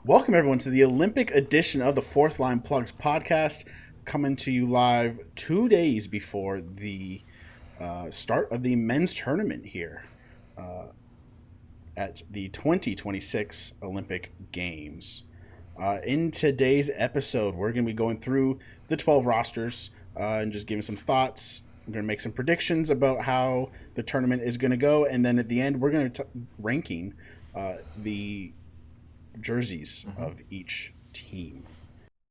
Welcome, everyone, to the Olympic edition of the Fourth Line Plugs podcast, coming to you live 2 days before the start of the men's tournament here at the 2026 Olympic Games. In today's episode, we're going to be going through the 12 rosters and just giving some thoughts. We're going to make some predictions about how the tournament is going to go, and then at the end, we're going to ranking the jerseys of each team.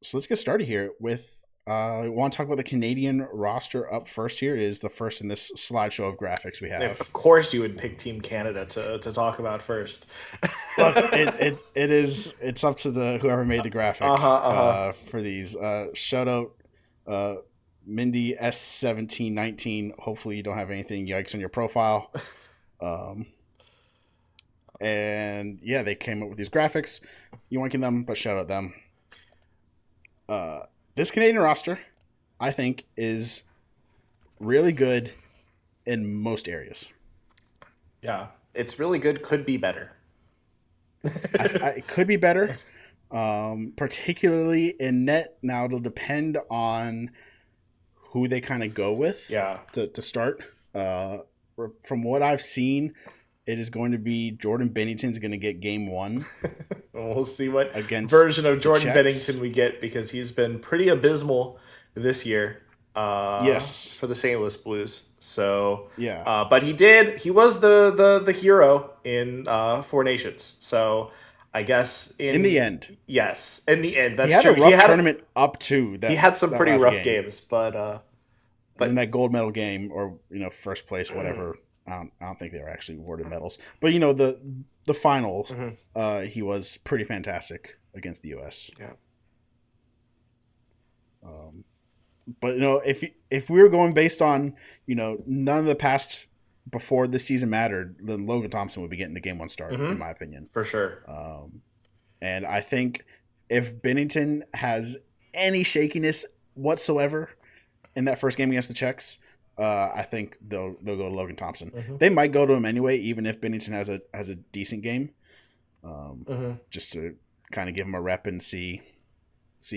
So let's get started here with I want to talk about the Canadian roster up first. Here is the first in this slideshow of graphics we have. Of course, you would pick Team Canada to talk about first. Look, it's up to the whoever made the graphic for these. Shout out Mindy S1719. Hopefully you don't have anything yikes on your profile. And yeah, they came up with these graphics. You wanking them, but shout out them. This Canadian roster, I think, is really good in most areas. Yeah, it's really good. Could be better. It could be better, particularly in net. Now it'll depend on who they kind of go with. Yeah. To start, from what I've seen, it is going to be Jordan Bennington's going to get game one. We'll see what version of Jordan Bennington we get, because he's been pretty abysmal this year. Yes, for the St. Louis Blues. So yeah, but he was the hero in Four Nations. So I guess in the end, yes, in the end, that's true. He had a rough tournament up to that. He had some pretty rough games, but in that gold medal game, or first place, whatever. I don't think they were actually awarded medals, but the finals, he was pretty fantastic against the U.S. Yeah. But if we were going based on none of the past before this season mattered, then Logan Thompson would be getting the game one start, in my opinion, for sure. And I think if Bennington has any shakiness whatsoever in that first game against the Czechs, I think they'll go to Logan Thompson. They might go to him anyway, even if Bennington has a decent game, just to kind of give him a rep and see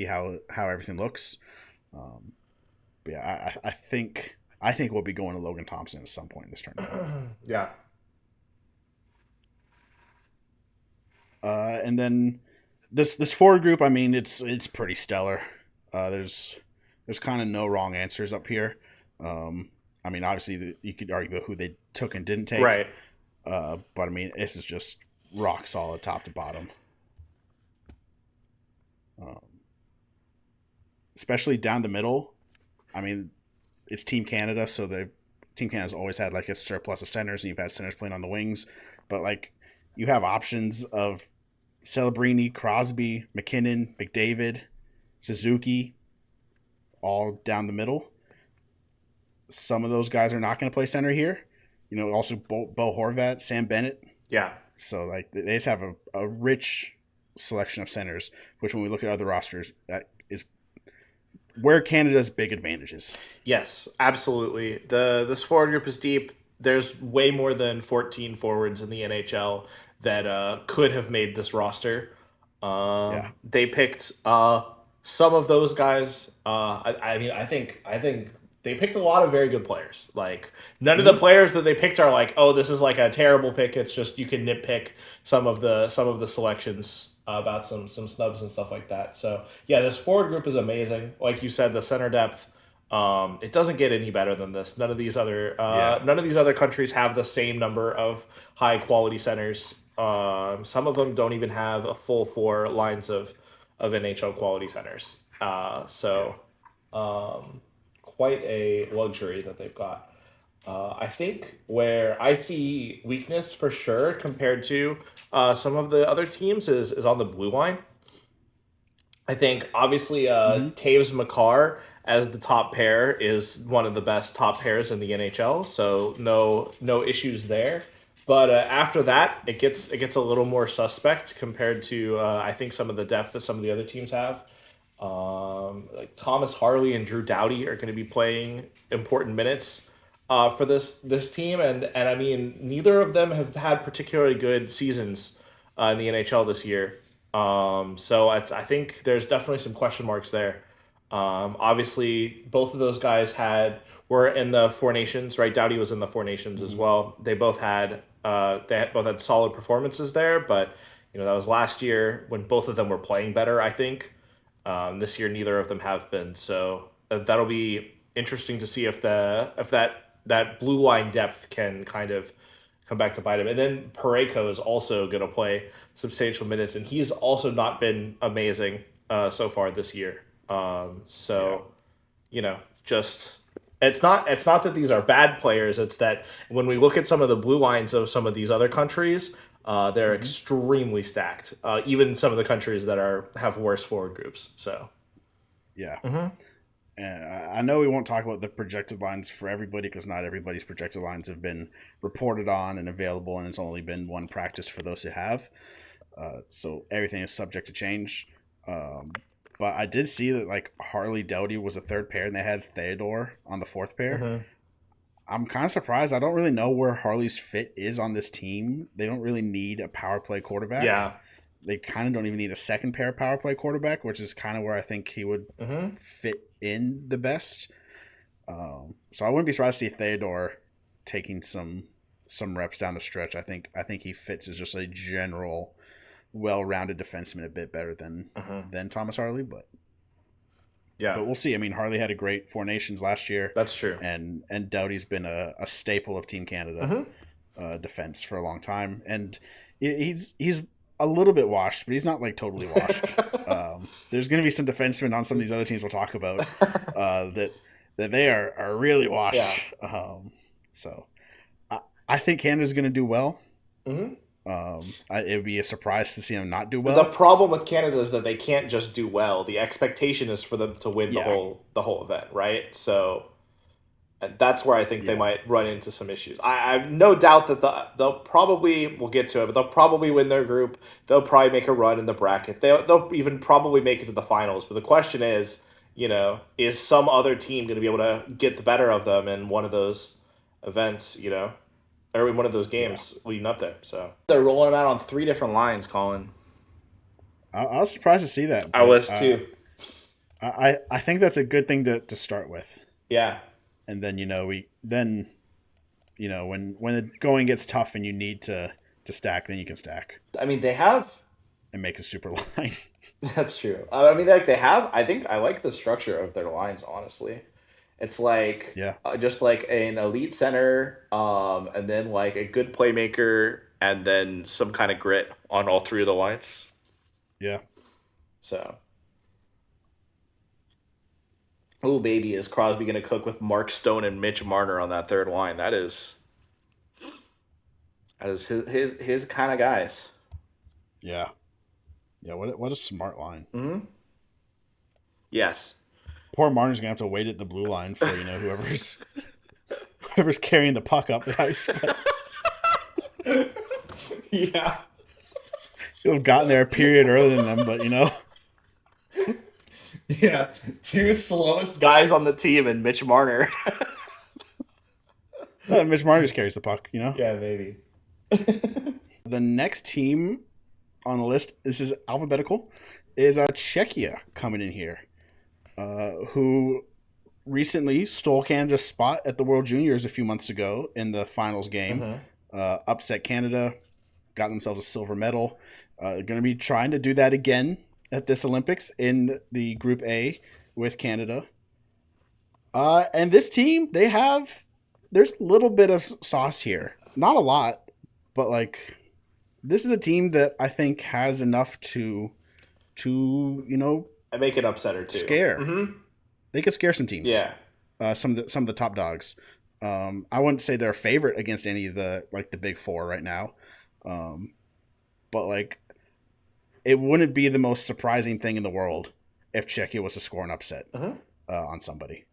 how everything looks. But yeah, I think we'll be going to Logan Thompson at some point in this tournament. Yeah. And then this forward group, I mean, it's pretty stellar. There's kind of no wrong answers up here. I mean, obviously, you could argue about who they took and didn't take. Right. But, I mean, this is just rock solid top to bottom. Especially down the middle. I mean, it's Team Canada, so Team Canada's always had, like, a surplus of centers, and you've had centers playing on the wings. But, like, you have options of Celebrini, Crosby, McKinnon, McDavid, Suzuki, all down the middle. Some of those guys are not going to play center here. Also Bo Horvat, Sam Bennett. Yeah. So, like, they just have a rich selection of centers, which when we look at other rosters, that is where Canada's big advantage is. Yes, absolutely. This forward group is deep. There's way more than 14 forwards in the NHL that could have made this roster. They picked some of those guys. I think they picked a lot of very good players. Like, none of the players that they picked are like, oh, this is like a terrible pick. It's just you can nitpick some of the selections about some snubs and stuff like that. So yeah, this forward group is amazing. Like you said, the center depth. It doesn't get any better than this. None of these other countries have the same number of high quality centers. Some of them don't even have a full four lines of NHL quality centers. Quite a luxury that they've got. I think where I see weakness for sure compared to some of the other teams is on the blue line. I think obviously Taves Makar as the top pair is one of the best top pairs in the NHL, so no issues there. But after that, it gets a little more suspect compared to I think some of the depth that some of the other teams have. Like Thomas Harley and Drew Doughty are going to be playing important minutes for this team, and I mean, neither of them have had particularly good seasons in the NHL this year. So I think there's definitely some question marks there. Obviously, both of those guys were in the Four Nations, right? Doughty was in the Four Nations as Mm-hmm. well. Both had solid performances there, but that was last year when both of them were playing better. I think this year neither of them have been. So that'll be interesting to see if that blue line depth can kind of come back to bite him. And then Pareko is also going to play substantial minutes, and he's also not been amazing so far this year. Yeah. So just it's not that these are bad players. It's that when we look at some of the blue lines of some of these other countries, they're Mm-hmm. extremely stacked. Even some of the countries that have worse forward groups. So Yeah. And I know we won't talk about the projected lines for everybody because not everybody's projected lines have been reported on and available, and it's only been one practice for those who have. So everything is subject to change. But I did see that like Harley Doughty was a third pair, and they had Theodore on the fourth pair. I'm kind of surprised. I don't really know where Harley's fit is on this team. They don't really need a power play quarterback. yeah, They kind of don't even need a second pair power play quarterback, which is kind of where I think he would fit in the best. So I wouldn't be surprised to see Theodore taking some reps down the stretch. I think he fits as just a general well-rounded defenseman a bit better than Thomas Harley, but yeah, we'll see. I mean, Harley had a great Four Nations last year, that's true. and Doughty's been a staple of Team Canada defense for a long time, and he's a little bit washed, but he's not like totally washed. There's going to be some defensemen on some of these other teams we'll talk about that they are really Yeah. washed. So I think Canada's going to do well. It would be a surprise to see them not do The well. problem with Canada is that they can't just do well. The expectation is for them to win the Yeah, whole event, right? So that's where I think they yeah, might run into some issues. I have no doubt that they'll probably we'll get to it, but they'll probably win their group. They'll probably make a run in the bracket. They'll even probably make it to the finals. But the question is some other team going to be able to get the better of them in one of those events? Or in one of those yeah. games leading up there. So they're rolling them out on three different lines, Colin. I was surprised to see that, I but was too. I think that's a good thing to start with. Yeah. And then when the going gets tough and you need to stack, then you can stack I mean, they have. and make a super line. That's true. I mean, like they have. I think I like the structure of their lines. Honestly, it's like Yeah, just like an elite center, and then like a good playmaker, and then some kind of grit on all three of the lines. yeah. So, oh baby, is Crosby gonna cook with Mark Stone and Mitch Marner on that third line? That is his kind of guys. Yeah, yeah. What a smart line. Yes. Poor Martin's gonna have to wait at the blue line for whoever's carrying the puck up the ice. But Yeah. he'll have gotten there a period earlier than them. But Yeah. Two slowest guys on the team and Mitch Marner. Mitch Martin just carries the puck. Yeah, maybe. The next team on the list, this is alphabetical, is Czechia coming in here, who recently stole Canada's spot at the World Juniors a few months ago in the finals game. Upset Canada, got themselves a silver medal. They're going to be trying to do that again at this Olympics in the Group A with Canada. And this team, there's a little bit of sauce here. Not a lot, but like this is a team that I think has enough to I make an upsetter too. scare. They could scare some teams. Yeah. Some of the top dogs. I wouldn't say they're a favorite against any of the big four right now, but like it wouldn't be the most surprising thing in the world if Czechia was to score an upset on somebody.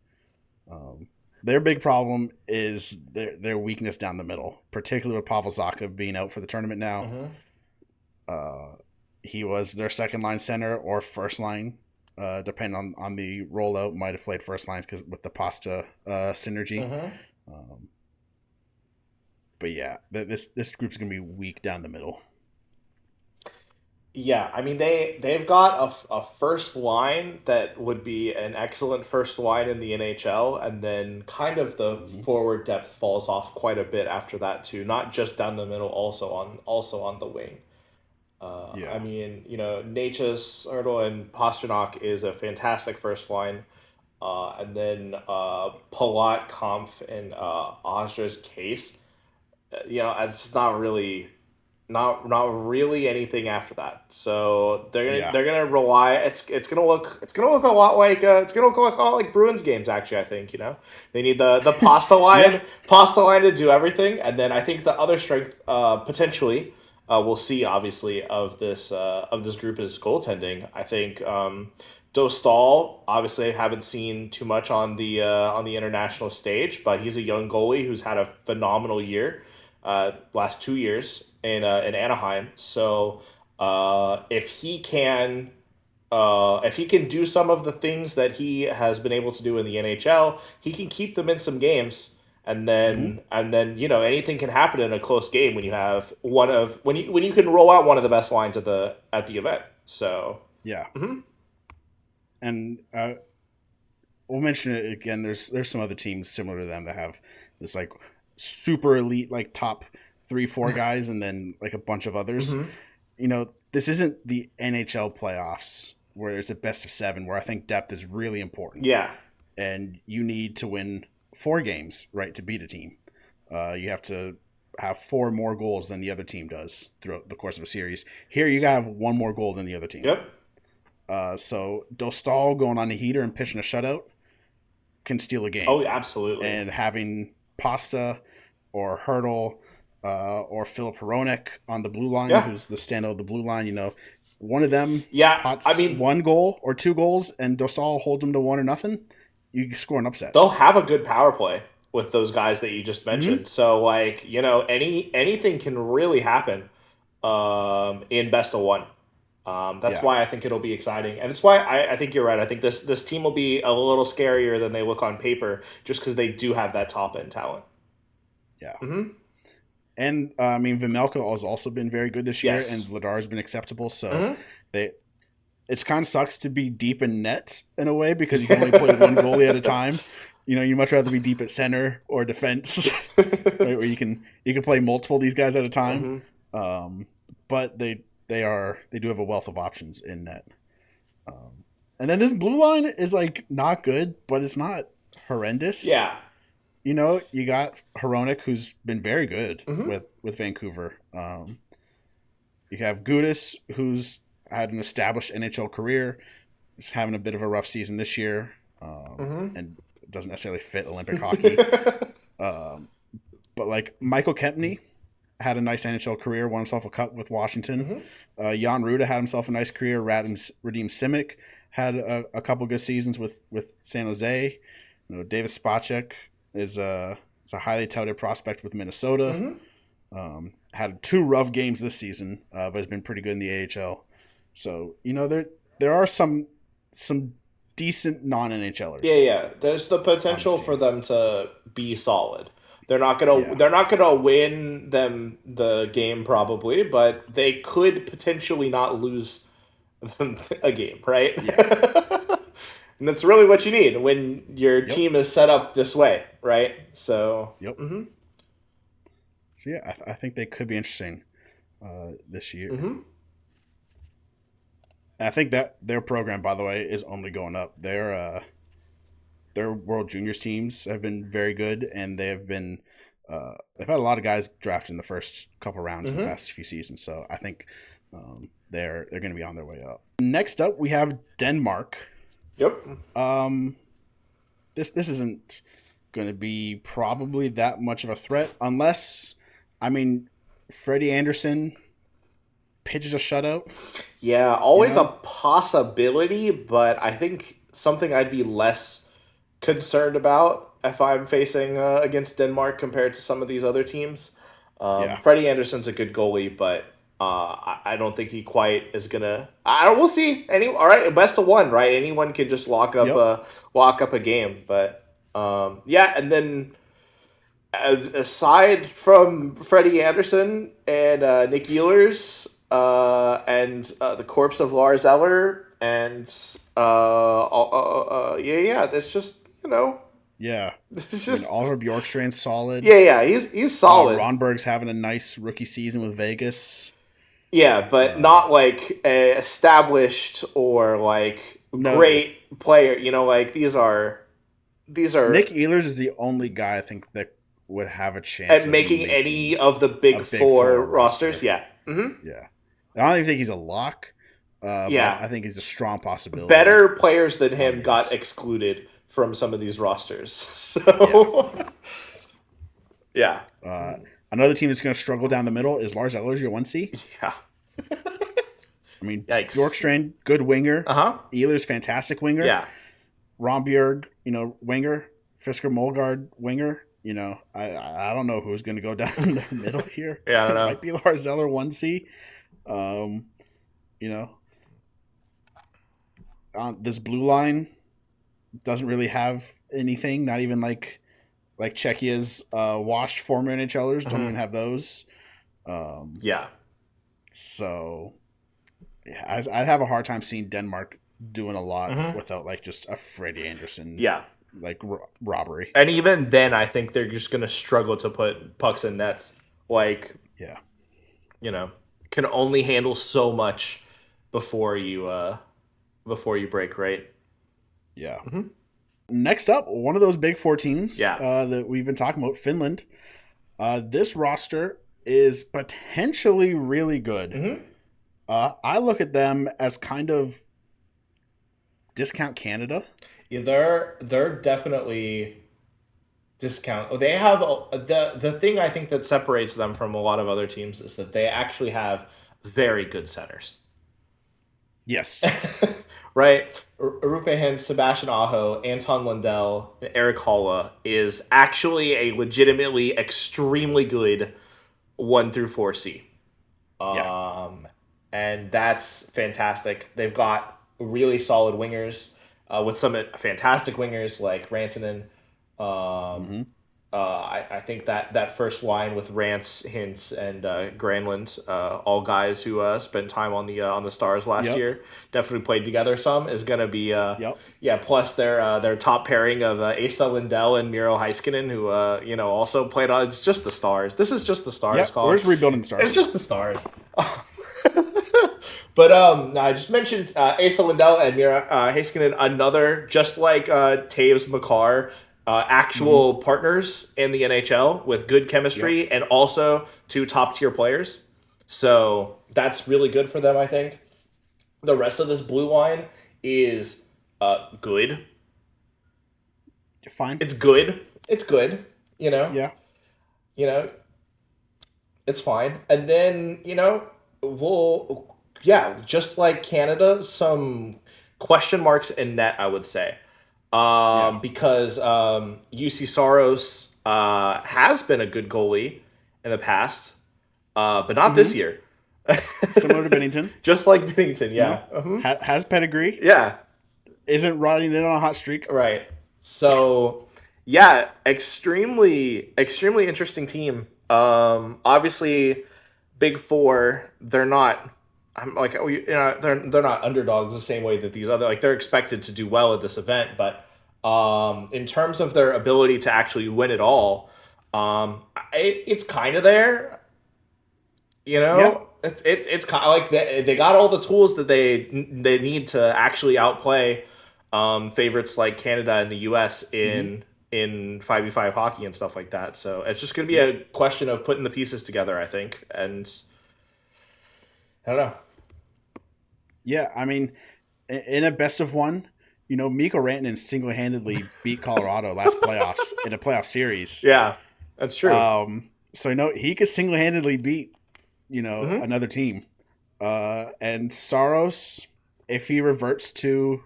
Their big problem is their weakness down the middle, particularly with Pavel Zacha being out for the tournament now. He was their second line center or first line, depending on the rollout. Might have played first lines because with the pasta synergy. But yeah, this group's gonna be weak down the middle. Yeah, I mean they've got a first line that would be an excellent first line in the NHL, and then kind of the Hmm. forward depth falls off quite a bit after that too. Not just down the middle, also on the wing. I Yeah, mean, Natchez, Ertl, and Pasternak is a fantastic first line. And then Palat, Kampf, and Ozra's case. It's just not really anything after that. So yeah, they're gonna rely. It's gonna look a lot like Bruins games. Actually, I think they need the yeah. pasta line to do everything, and then I think the other strength potentially we'll see obviously of this group is goaltending. I think. Dostal, obviously, haven't seen too much on the international stage, but he's a young goalie who's had a phenomenal year, last 2 years in Anaheim. So if he can do some of the things that he has been able to do in the NHL, he can keep them in some games. And Hmm. then anything can happen in a close game when you have when you can roll out one of the best lines at the event. So Yeah, and we'll mention it again. There's some other teams similar to them that have this like super elite like top 3 4 guys, and then like a bunch of others. This isn't the NHL playoffs where it's a best of 7, where I think depth is really important, yeah, and you need to win 4 games, right, to beat a team. You have to have 4 more goals than the other team does throughout the course of a series. Here, you gotta have 1 more goal than the other team. yep, So Dostal going on a heater and pitching a shutout can steal a game, oh, absolutely, and having Pasta or Hurdle or Philip Hronek on the blue line, yeah, who's the standout of the blue line, one of them yeah. I pots mean, 1 goal or 2 goals, and Dostal holds them to 1 or nothing. You score an upset. they'll have a good power play with those guys that you just Hmm. mentioned. So like anything can really happen in best of one. That's Yeah, why I think it'll be exciting, and it's why I think you're right. I think this team will be a little scarier than they look on paper, just because they do have that top end talent. yeah. Mm-hmm. And I mean, Vimelka has also been very good this year, and Yes. Vladar has been acceptable. So Mm-hmm. they it's kind of sucks to be deep in net in a way, because you can only play one goalie at a time. You much rather be deep at center or defense, right, where you can play multiple of these guys at a time. Mm-hmm. Um, but they do have a wealth of options in net. And then this blue line is like not good, but it's not horrendous. Yeah. You got Hronik, who's been very good Mm-hmm. with Vancouver. You have Gudis, who's had an established NHL career. Is having a bit of a rough season this year, and doesn't necessarily fit Olympic hockey. Mm-hmm. Um, but like Michael Kempney had a nice NHL career, won himself a cup with Washington. Mm-hmm. Jan Ruda had himself a nice career. Radim Simic had a couple good seasons with San Jose. David Spacek is a highly touted prospect with Minnesota. Mm-hmm. Had 2 rough games this season, but has been pretty good in the AHL. So there are some decent non Yeah, NHLers yeah. There's the on this potential for team. them to be solid. Yeah. They're not gonna win them the game probably, but they could potentially not lose them a game, right? Yeah. And that's really what you need when your Yep. team is set up this way, right? So, Yep. mm-hmm, So yeah, I think they could be interesting this year. mm-hmm, And I think that their program, by the way, is only going up. Their World Juniors teams have been very good, and they've had a lot of guys drafted in the first couple rounds the mm-hmm. past few seasons. So I think they're going to be on their way up. Next up, we have Denmark. Yep. Um, this isn't going to be probably that much of a threat, unless, I mean, Freddie Anderson pitches a shutout. Yeah, You always a know, possibility, but I think something I'd be less concerned about if I'm facing against Denmark compared to some of these other teams. yeah, Freddie Anderson's a good goalie, but I don't think he quite is gonna. I We'll see. All right, best of one, right? Anyone can just yep, lock up a game, but yeah, and then aside from Freddie Anderson and Nick Ehlers, the corpse of Lars Eller, and yeah, that's just Yeah. it's I mean, just Oliver Bjorkstrand's solid. yeah, he's solid. Ronberg's having a nice rookie season with Vegas. Yeah, but not like a established or like No. great player. Like these are Nick Ehlers is the only guy I think that would have a chance at of making any making of the a big big four four rosters. roster. Yeah. Yeah. I don't even think he's a lock, but Yeah. I think he's a strong possibility. Better players than On him got his. excluded from some of these rosters. Yeah. So yeah. Another team that's going to struggle down the middle is Lars Ellers, your 1C. Yeah. I mean, Yikes. Bjorkstrand, good winger. Uh-huh. Ehlers, fantastic winger. Yeah. Rombjerg, winger. Fisker Molgaard, winger. I don't know who's going to go down the middle here. Yeah, I don't know. It might be Lars Eller 1C. This blue line doesn't really have anything. Not even like Czechia's washed former NHLers don't even have those. Yeah. So yeah, I have a hard time seeing Denmark doing a lot without like just a Freddie Anderson. Yeah. Like robbery. And even then, I think they're just going to struggle to put pucks in nets. Like, yeah, can only handle so much before you break, right? Yeah. Next up, one of those big four teams that we've been talking about, Finland. This roster is potentially really good. I look at them as kind of discount Canada. Yeah, they're definitely discount. They have the thing I think that separates them from a lot of other teams is that they actually have very good centers. Yes. Right? Rupe Hintz, Sebastian Aho, Anton Lundell, and Eric Holla is actually a legitimately extremely good 1 through 4C. And that's fantastic. They've got really solid wingers with some fantastic wingers like Rantanen. I think that first line with Rance, Hintz, and Granlund, all guys who spent time on the Stars last year, definitely played together some, is going to be plus their top pairing of Asa Lindell and Miro Heiskanen, who also played on. It's just the Stars. This is just the Stars. Colin. Where's rebuilding the Stars? It's just the Stars. But I just mentioned Asa Lindell and Mira Heiskanen, another just like Taves Makar, actual partners in the NHL with good chemistry and also two top tier players. So that's really good for them, I think. The rest of this blue line is good. You're fine. It's good. It's good. Yeah. It's fine. And then just like Canada, some question marks in net, I would say. Because UC Saros has been a good goalie in the past, but not this year. Similar to Bennington. Just like Bennington, yeah. Has pedigree. Yeah. Isn't riding in on a hot streak. Right. So, yeah, extremely, extremely interesting team. Obviously, Big Four, they're not... I'm like, they're not underdogs the same way that these other, like, they're expected to do well at this event, but in terms of their ability to actually win it all, it's kind of there. It's kind of like they got all the tools that they need to actually outplay favorites like Canada and the U.S. in 5v5 hockey and stuff like that. So it's just going to be a question of putting the pieces together, I think, and I don't know. Yeah, I mean, in a best of one, Mikko Rantanen single-handedly beat Colorado last playoffs in a playoff series. Yeah, that's true. So he could single-handedly beat, another team. And Saros, if he reverts to,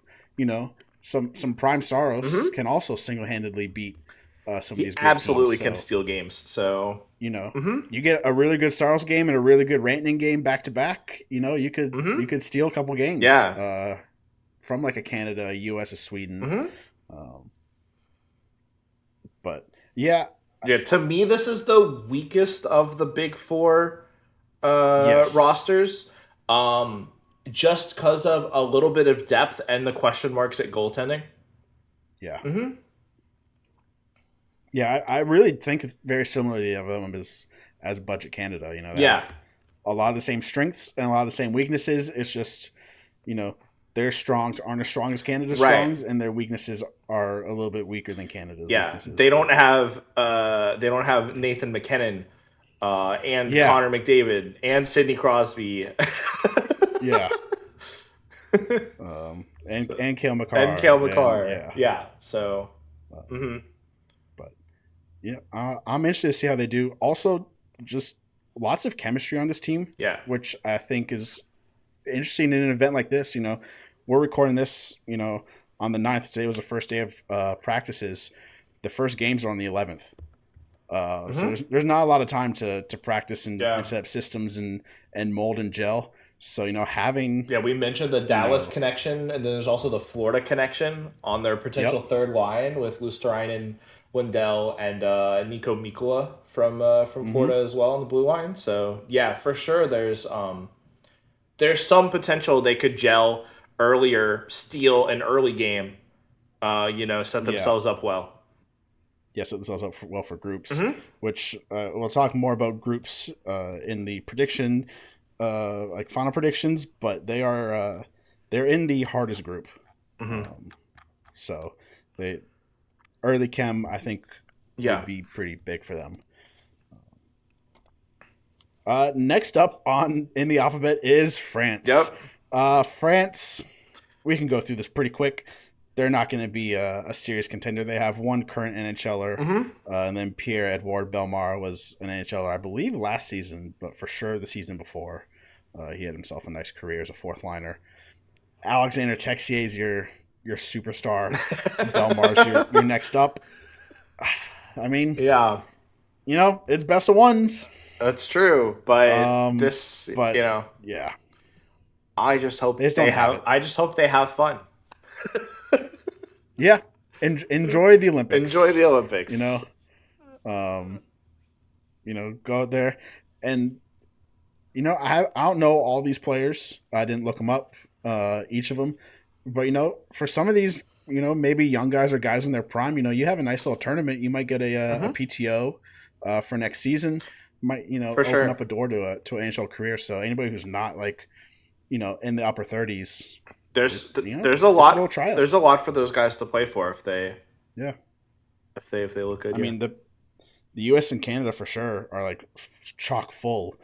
some prime Saros, can also single-handedly beat some of these good absolutely teams. Can steal games. So you get a really good Saros game and a really good Rantanen game back to back. You could steal a couple games. Yeah. From like a Canada, a U.S., a Sweden. But yeah. To me, this is the weakest of the Big Four Yes. rosters, just because of a little bit of depth and the question marks at goaltending. Yeah. Mm-hmm. Yeah, I really think it's very similar to the other them as Budget Canada. You know, they Yeah, have a lot of the same strengths and a lot of the same weaknesses. It's just, you know, their strongs aren't as strong as Canada's right. strongs, and their weaknesses are a little bit weaker than Canada's Yeah, weaknesses. But they don't have Nathan McKinnon, and yeah, Connor McDavid and Sidney Crosby. yeah, So, and Kale and Kale McCarr, and McCarr. yeah, Yeah. So. uh, Mm-hmm. but yeah, I'm interested to see how they do. Also, just lots of chemistry on this team, Yeah. which I think is interesting in an event like this. You know, we're recording this, on the 9th. Today was the first day of practices. The first games are on the 11th. So Mm-hmm. there's not a lot of time to practice and Yeah. set up systems and mold and gel. So, having, Yeah, we mentioned the Dallas connection, and then there's also the Florida connection on their potential yep. third line with Luosterainen, Lindell, and Nico Mikkola from Hmm. Florida as well on the blue line. So yeah, for sure, there's some potential they could gel earlier, steal an early game, set Yeah. themselves up well. Yes, it themselves up well for groups, Mm-hmm. which we'll talk more about groups in the prediction, like final predictions, but they're in the hardest group. Mm-hmm. Um, so they early chem, I think, would Yeah. be pretty big for them. Next up on in the alphabet is France. Yep. France, we can go through this pretty quick. They're not going to be a serious contender. They have one current NHLer, Mm-hmm. and then Pierre-Edouard Bellemare was an NHLer, I believe, last season, but for sure the season before. He had himself a nice career as a fourth liner. Alexander Texier is your superstar. Bellemare's your next up. I mean, Yeah, it's best of ones. that's true. But Um, this, but yeah, they just don't have it. I just hope they have fun. Yeah, enjoy the Enjoy the Olympics. You know, Olympics. um, go out there, and I don't know all these players. I didn't look them up, each of them, but for some of these, maybe young guys or guys in their prime, you have a nice little tournament. You might get a Mm-hmm. PTO for next season. Might For open sure. up a door to an NHL career. So anybody who's not like in the upper 30s, just a little tryout. There's a lot for those guys to play for Yeah, if they look good. I Yeah. mean the U.S. and Canada for sure are like chock full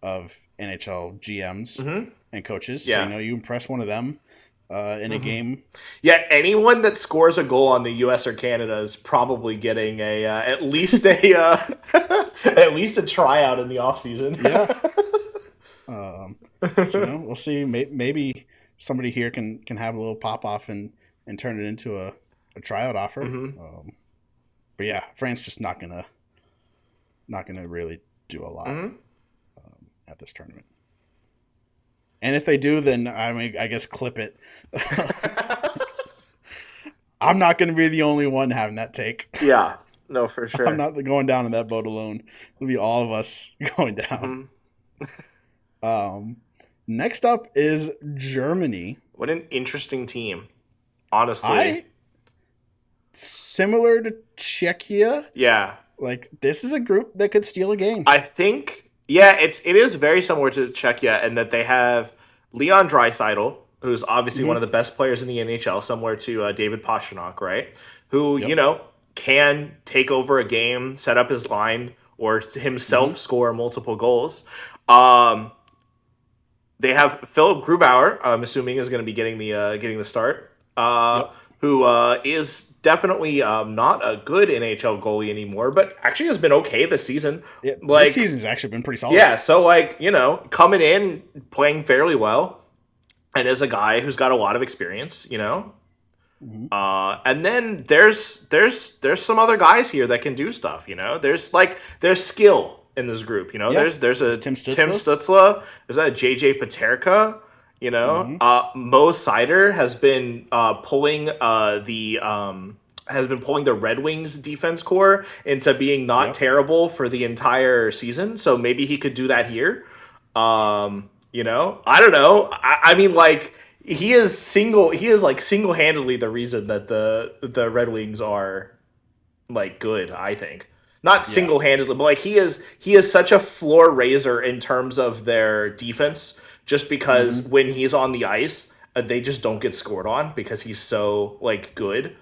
of NHL GMs Mm-hmm. and coaches. So Yeah. you impress one of them in a Mm-hmm. game. Yeah. Anyone that scores a goal on the U.S. or Canada is probably getting a at least a at least a tryout in the off season. Yeah. So we'll see. Maybe somebody here can have a little pop off and turn it into a tryout offer. Mm-hmm. But yeah, France just not gonna really do a lot Mm-hmm. at this tournament. And if they do, then I guess clip it. I'm not going to be the only one having that take. Yeah. No, for I'm sure. not going down in that boat alone. It'll be all of us going down. Mm-hmm. Next up is Germany. What an interesting team. Honestly. I similar to Czechia. Yeah. Like this is a group that could steal a game. I think it is very similar to Czechia in that they have Leon Draisaitl, who's obviously one Mm-hmm. of the best players in the NHL, similar to David Pastrnak, right? Who Yep. can take over a game, set up his line, or himself Mm-hmm. score multiple goals. Um, they have Philip Grubauer. I'm assuming is going to be getting the start. Yep. Who is definitely not a good NHL goalie anymore, but actually has been okay this season. Yeah, this Like, season's actually been pretty solid. yeah, so coming in, playing fairly well, and as a guy who's got a lot of experience. Mm-hmm. And then there's some other guys here that can do stuff. There's skill in this group. Yeah. There's a Tim Tim Stützle. Stützle. There's a JJ Paterka. Mm-hmm. Mo Sider has been pulling the Red Wings defense core into being not Yep. terrible for the entire season. So maybe he could do that here. I don't know. I mean, like he is like single handedly the reason that the Red Wings are like good. I think not Yeah. single handedly, but like he is such a floor raiser in terms of their defense. Just because Mm-hmm. when he's on the ice, they just don't get scored on because he's so like good.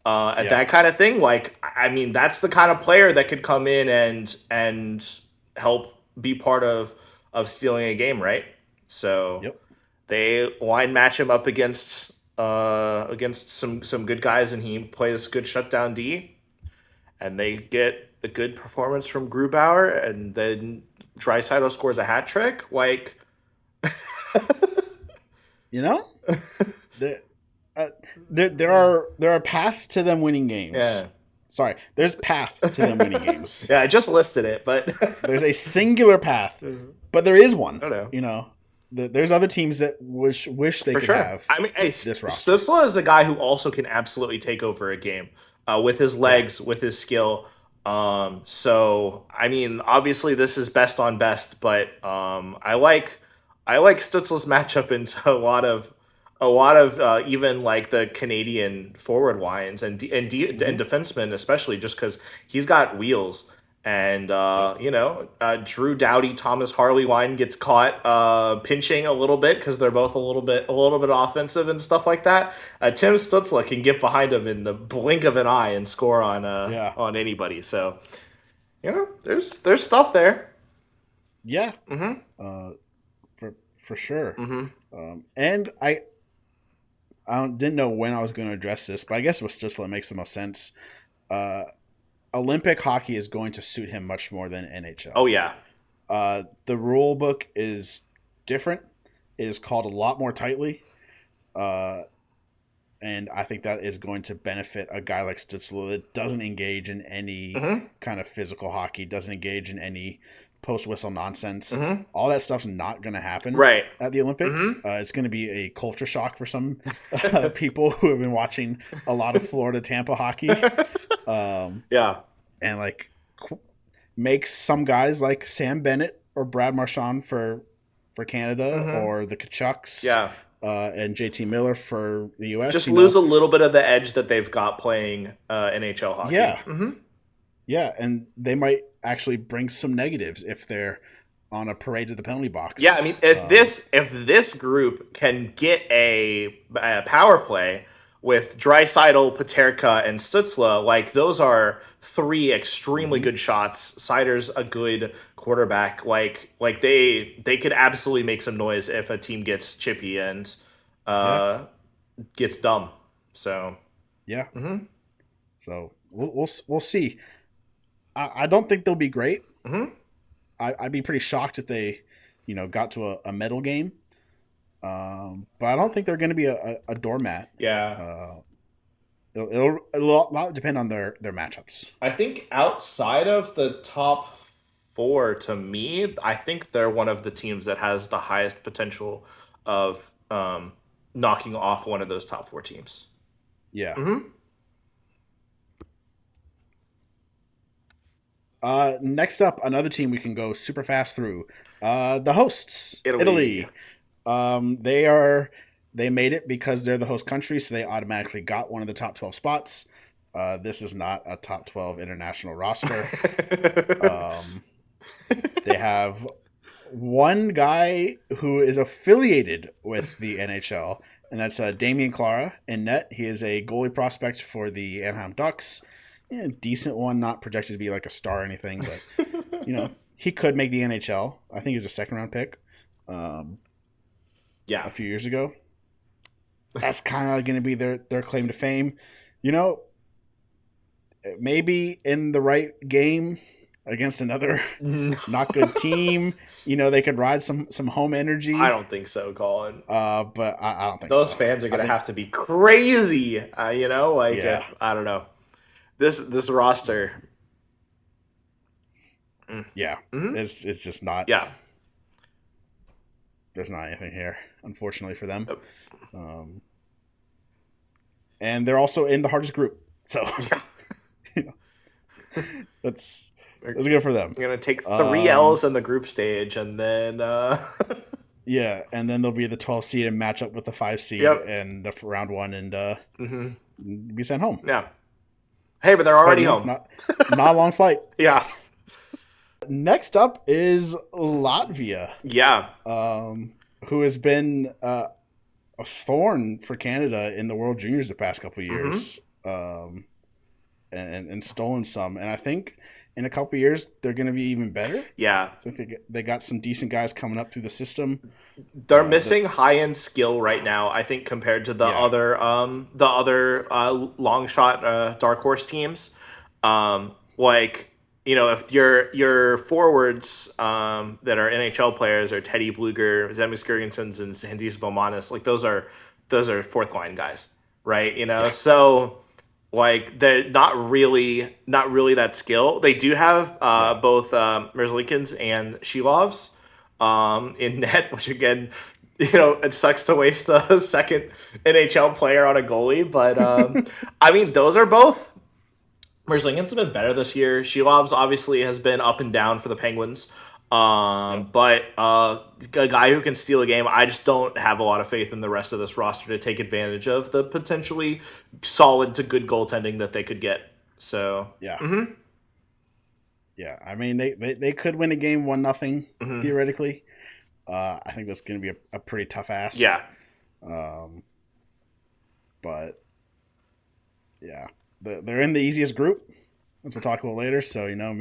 At Yeah. that kind of thing, like I mean, that's the kind of player that could come in and help be part of stealing a game, right? So Yep. they line match him up against some good guys, and he plays good shutdown D, and they get a good performance from Grubauer, and then Draisaitl scores a hat trick. Like, You know, there, uh, there are paths to them winning games. yeah, Sorry, there's path to them winning games. yeah, I just listed it, but There's a singular path, but there is one. I don't know. You know, there's other teams that wish they For could sure. have I mean, hey, this roster. Stutzla is a guy who also can absolutely take over a game with his Yeah. legs, with his skill. So I mean, obviously this is best on best, but I like Stutzla's matchup into a lot of even like the Canadian forward lines and Hmm. defensemen, especially just because he's got wheels. And Yep. Drew Doughty, Thomas Harley line gets caught pinching a little bit because they're both a little bit offensive and stuff like that. Tim Stutzla can get behind him in the blink of an eye and score Yeah. on anybody. So there's stuff there. Yeah. Uh, for sure. And I didn't know when I was going to address this, but I guess with Stutzla it makes the most sense. Uh, Olympic hockey is going to suit him much more than Oh NHL. yeah, The rule book is different. It is called a lot more tightly. Uh, and I think that is going to benefit a guy like Stutzla that doesn't engage in any kind of physical hockey, doesn't engage in any post whistle nonsense. All that stuff's not going to happen right. at the Olympics. It's going to be a culture shock for some people who have been watching a lot of Florida Tampa hockey, um, Yeah. and like makes some guys like Sam Bennett or Brad Marchand for Canada, or the Kachucks Yeah. and JT Miller for the US. Just You lose know, a little bit of the edge that they've got playing NHL hockey. yeah, yeah, and they might actually bring some negatives if they're on a parade to the penalty Yeah, I box. mean, if this group can get a power play with Draisaitl, Paterka, and Stutzla, like those are three extremely Hmm. good shots. Sider's a good quarterback. Like they could absolutely make some noise if a team gets chippy and Yeah, uh, gets dumb. So yeah. So we'll see. I don't think they'll be great. I'd be pretty shocked if they, got to a medal game. But I don't think they're going to be a doormat. yeah, Uh, it'll a lot depend on their matchups. I think outside of the top four, to me, I think they're one of the teams that has the highest potential of knocking off one of those top four teams. Yeah. Next up, another team we can go super fast through. The hosts, Italy. Italy. They made it because they're the host country, so they automatically got one of the top 12 spots. This is not a top 12 international roster. Um, they have one guy who is affiliated with the NHL, and that's Damian Clara in net. He is a goalie prospect for the Anaheim Ducks. Yeah, decent one, not projected to be like a star or anything, but he could make the NHL. I think he was a second round pick Yeah. a few years ago. That's kind of going to be their claim to fame. You know, maybe in the right game against another not good team, they could ride some home I energy. don't think so, Colin. But I don't think Those so. fans are I gonna think, have to be crazy. Like yeah, if I don't know this roster. yeah. It's just not. Yeah. There's not anything here, unfortunately for them. Um, and they're also in the hardest group, so you know, that's It was good for them. You're gonna take 3 L's in the group stage, and then yeah, and then they'll be the 12 seed and match up with the 5 seed in the round 1 and be sent home. Yeah. Hey, but they're already home. Not a long flight. Yeah. Next up is Latvia. Yeah. Who has been a thorn for Canada in the World Juniors the past couple of years, and stolen some. And I think in a couple of years they're going to be even better. Yeah, I think they got some decent guys coming up through the system. They're missing high end skill right now, I think, compared to the other long shot dark horse teams. Like, you know, if your forwards that are NHL players are Teddy Bluger, Zemis Girgensons, and Sandis Vomanis, like those are fourth line guys, right? You know, so like they're not really that skill. They do have both Merzlikins and Shilovs in net, which again, you know, it sucks to waste a second NHL player on a goalie, but I mean, those are both. Merzlikins have been better this year. Shilovs obviously has been up and down for the Penguins. But a guy who can steal a game, I just don't have a lot of faith in the rest of this roster to take advantage of the potentially solid to good goaltending that they could get. So yeah, I mean they could win a game 1-0 theoretically. I think that's going to be a pretty tough ask. Yeah, but yeah, they're in the easiest group, as we'll talk about later. So you know,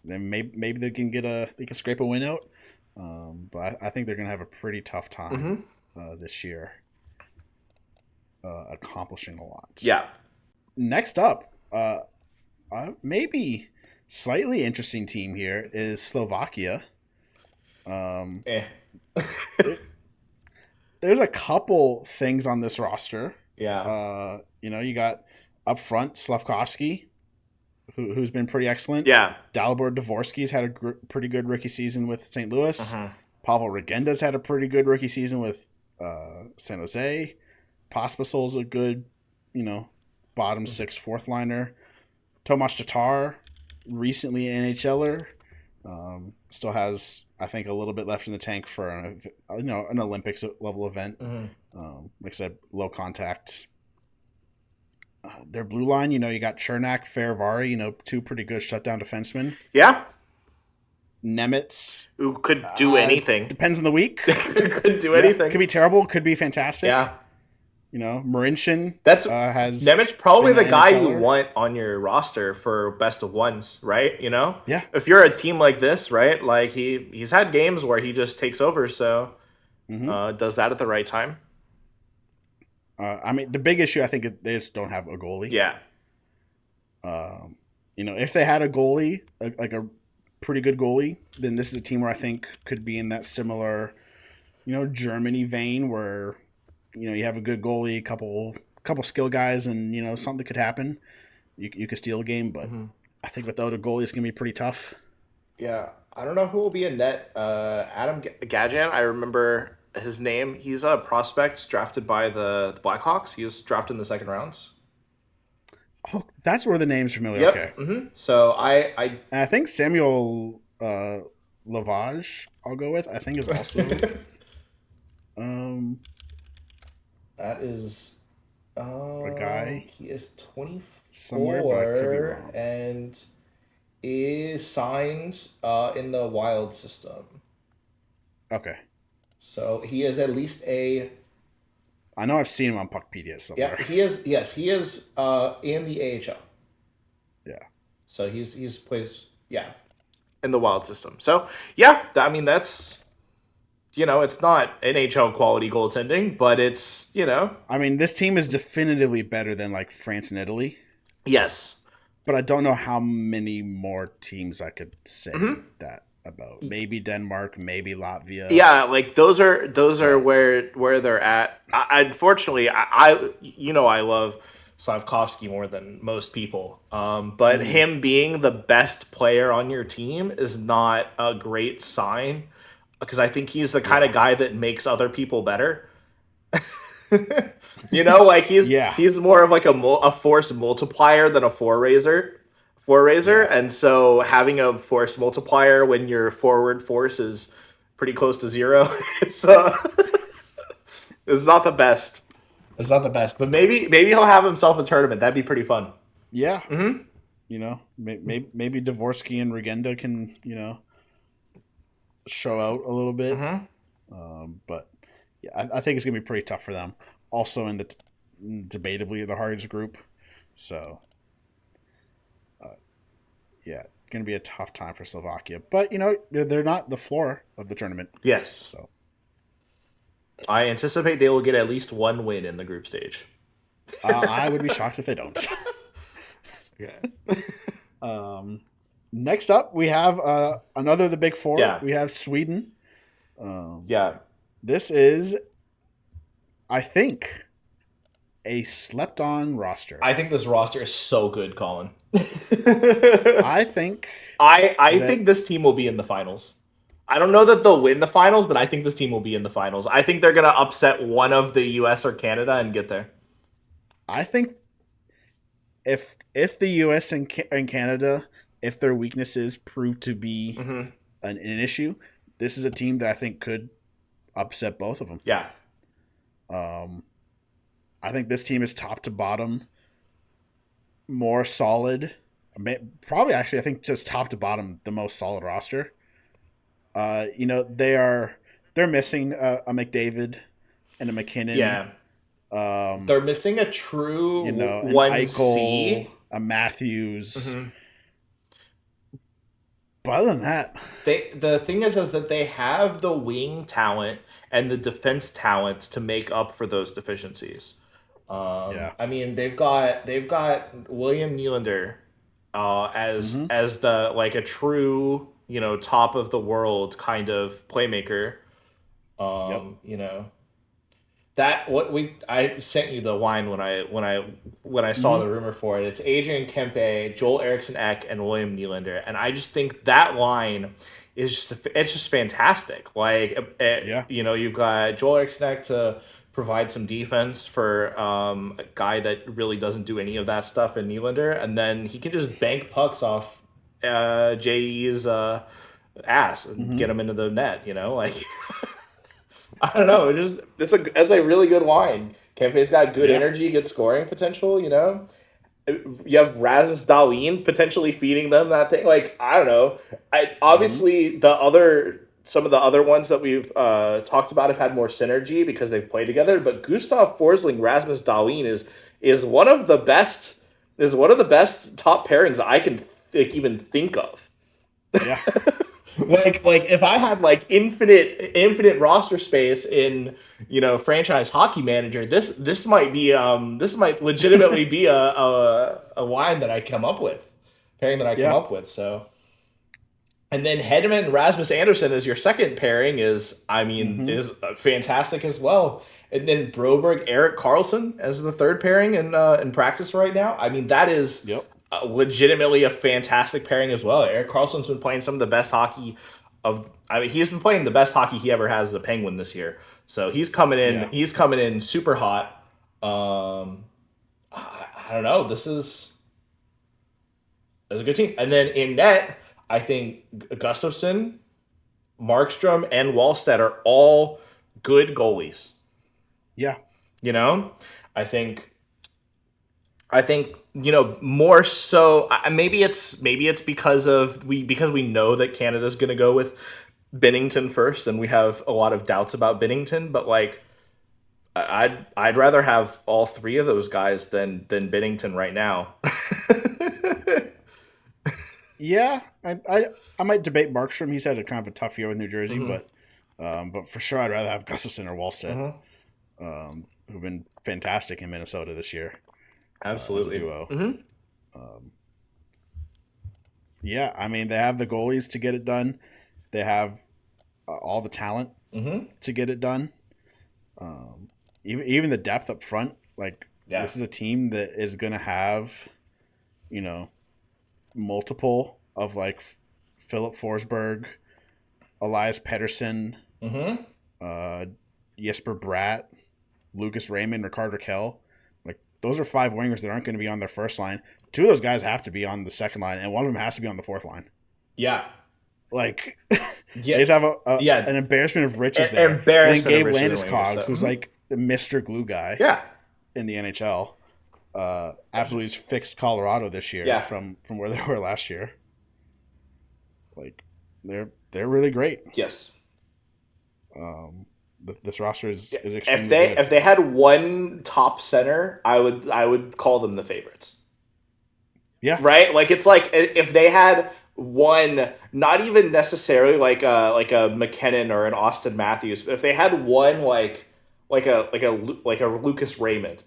maybe they can scrape a win out. But I think they're going to have a pretty tough time this year, accomplishing a lot. Yeah. Next up, maybe slightly interesting team here is Slovakia. There's a couple things on this roster. Yeah. You know, you got up front Slavkovsky, who's been pretty excellent. Yeah. Dalibor Dvorsky's had a pretty good rookie season with St. Louis. Pavel Regenda's had a pretty good rookie season with San Jose. Pospisil's a good, you know, bottom six fourth liner. Tomas Tatar, recently an NHLer, still has, I think, a little bit left in the tank for an Olympics level event. Like I said, low contact. Their blue line, you know, you got Chernak, Feravari, you know, two pretty good shutdown defensemen. Yeah. Nemitz. Who could do anything. Depends on the week. Could do anything. Could be terrible, could be fantastic. Yeah. You know, Marincin has Nemitz probably the guy you want on your roster for best of ones, right? You know? Yeah. If you're a team like this, right? Like he's had games where he just takes over, so does that at the right time. I mean, the big issue I think is they just don't have a goalie. Yeah. You know, if they had a goalie, like a pretty good goalie, then this is a team where I think could be in that similar, you know, Germany vein where, you know, you have a good goalie, couple skill guys, and you know something could happen. You could steal a game, but I think without a goalie, it's gonna be pretty tough. Yeah, I don't know who will be in net. Adam Gajan, I remember his name. He's a prospect drafted by the Blackhawks. He was drafted in the second rounds. Oh, that's where the name's familiar. Yep. Okay. So I think Samuel Lavage, I'll go with. I think is also. That is a guy. He is 24 somewhere, but I could be wrong. And is signed in the Wild system. Okay. So he is at least a. I know I've seen him on Puckpedia somewhere. Yeah, he is. Yes, he is in the AHL. Yeah. So he's plays in the Wild system. So yeah, I mean that's. You know, it's not NHL quality goaltending, but it's, you know. I mean, this team is definitively better than, like, France and Italy. Yes. But I don't know how many more teams I could say that about. Maybe Denmark, maybe Latvia. Yeah, like, those are where they're at. Unfortunately, I love Slavkovsky more than most people. But him being the best player on your team is not a great sign. Because I think he's the kind of guy that makes other people better. You know, like he's more of like a force multiplier than a for Razor, Yeah. and so having a force multiplier when your forward force is pretty close to zero, it's it's not the best. It's not the best, but maybe he'll have himself a tournament. That'd be pretty fun. Yeah. Maybe Dvorsky and Regenda can show out a little bit. But yeah, I think it's gonna be pretty tough for them. Also in the debatably the hardest group, so yeah, gonna be a tough time for Slovakia. But they're not the floor of the tournament. Yes, So I anticipate they will get at least one win in the group stage. I would be shocked if they don't. Okay. Next up, we have another of the big four. Yeah. We have Sweden. Yeah. This is, I think, a slept-on roster. I think this roster is so good, Colin. I think I think this team will be in the finals. I don't know that they'll win the finals, but I think this team will be in the finals. I think they're gonna upset one of the US or Canada and get there. I think if the U.S. and Canada, if their weaknesses prove to be an issue, this is a team that I think could upset both of them. Yeah. I think this team is top to bottom more solid. Probably actually, I think just top to bottom the most solid roster. They're missing a McDavid and a McKinnon. Yeah. They're missing a true an 1C. Eichel, a Matthews. But other than that, The thing is that they have the wing talent and the defense talent to make up for those deficiencies. I mean, they've got William Nylander as the like a true top of the world kind of playmaker. I sent you the line when I saw the rumor for it. It's Adrian Kempe, Joel Eriksson Ek, and William Nylander, and I just think that line is just fantastic. Like, you've got Joel Eriksson Ek to provide some defense for a guy that really doesn't do any of that stuff in Nylander, and then he can just bank pucks off JE's ass and get him into the net. Like. I don't know. It's a really good line. Kempe's got good energy, good scoring potential. You have Rasmus Dahlin potentially feeding them that thing. Like, I don't know. Obviously some of the other ones that we've talked about have had more synergy because they've played together. But Gustav Forsling, Rasmus Dahlin is one of the best top pairings I can even think of. Yeah. Like if I had like infinite roster space in franchise hockey manager, this might legitimately be a line that I come up with, pairing that I come up with. So, and then Hedman Rasmus Anderson as your second pairing is fantastic as well. And then Broberg Erik Karlsson as the third pairing in practice right now. I mean that is. Yep. Legitimately a fantastic pairing as well. Erik Karlsson's been playing some of the best hockey he's been playing the best hockey he ever has as a Penguin this year. So he's coming in. Yeah. He's coming in super hot. I don't know. This is a good team. And then in net, I think Gustafsson, Markstrom, and Wallstedt are all good goalies. Yeah. I think more so. Maybe it's because we know that Canada's going to go with Binnington first, and we have a lot of doubts about Binnington. But like, I'd rather have all three of those guys than Binnington right now. Yeah, I might debate Markstrom. He's had a kind of a tough year with New Jersey, but for sure I'd rather have Gustafsson or Wallstedt, who've been fantastic in Minnesota this year. Absolutely. As a duo. Yeah, I mean, they have the goalies to get it done. They have all the talent to get it done. Even the depth up front. Like, this is a team that is going to have, multiple of, like, Philip Forsberg, Elias Pettersson, Jesper Bratt, Lucas Raymond, Rickard Rakell. Like, those are 5 wingers that aren't going to be on their first line. 2 of those guys have to be on the second line, and one of them has to be on the fourth line. Yeah. Like, Yeah. they just have Yeah. an embarrassment of riches there. Embarrassment And then Gabe of riches in Landeskog, wingers, so. who's like the Mr. Glue guy Yeah. in the NHL, absolutely fixed Colorado this year from where they were last year. Like, they're really great. Yes. This roster is extremely good. If they had one top center, I would call them the favorites. Yeah. Right? Like, it's like if they had one, not even necessarily like a McKinnon or an Austin Matthews, but if they had one like a Lucas Raymond.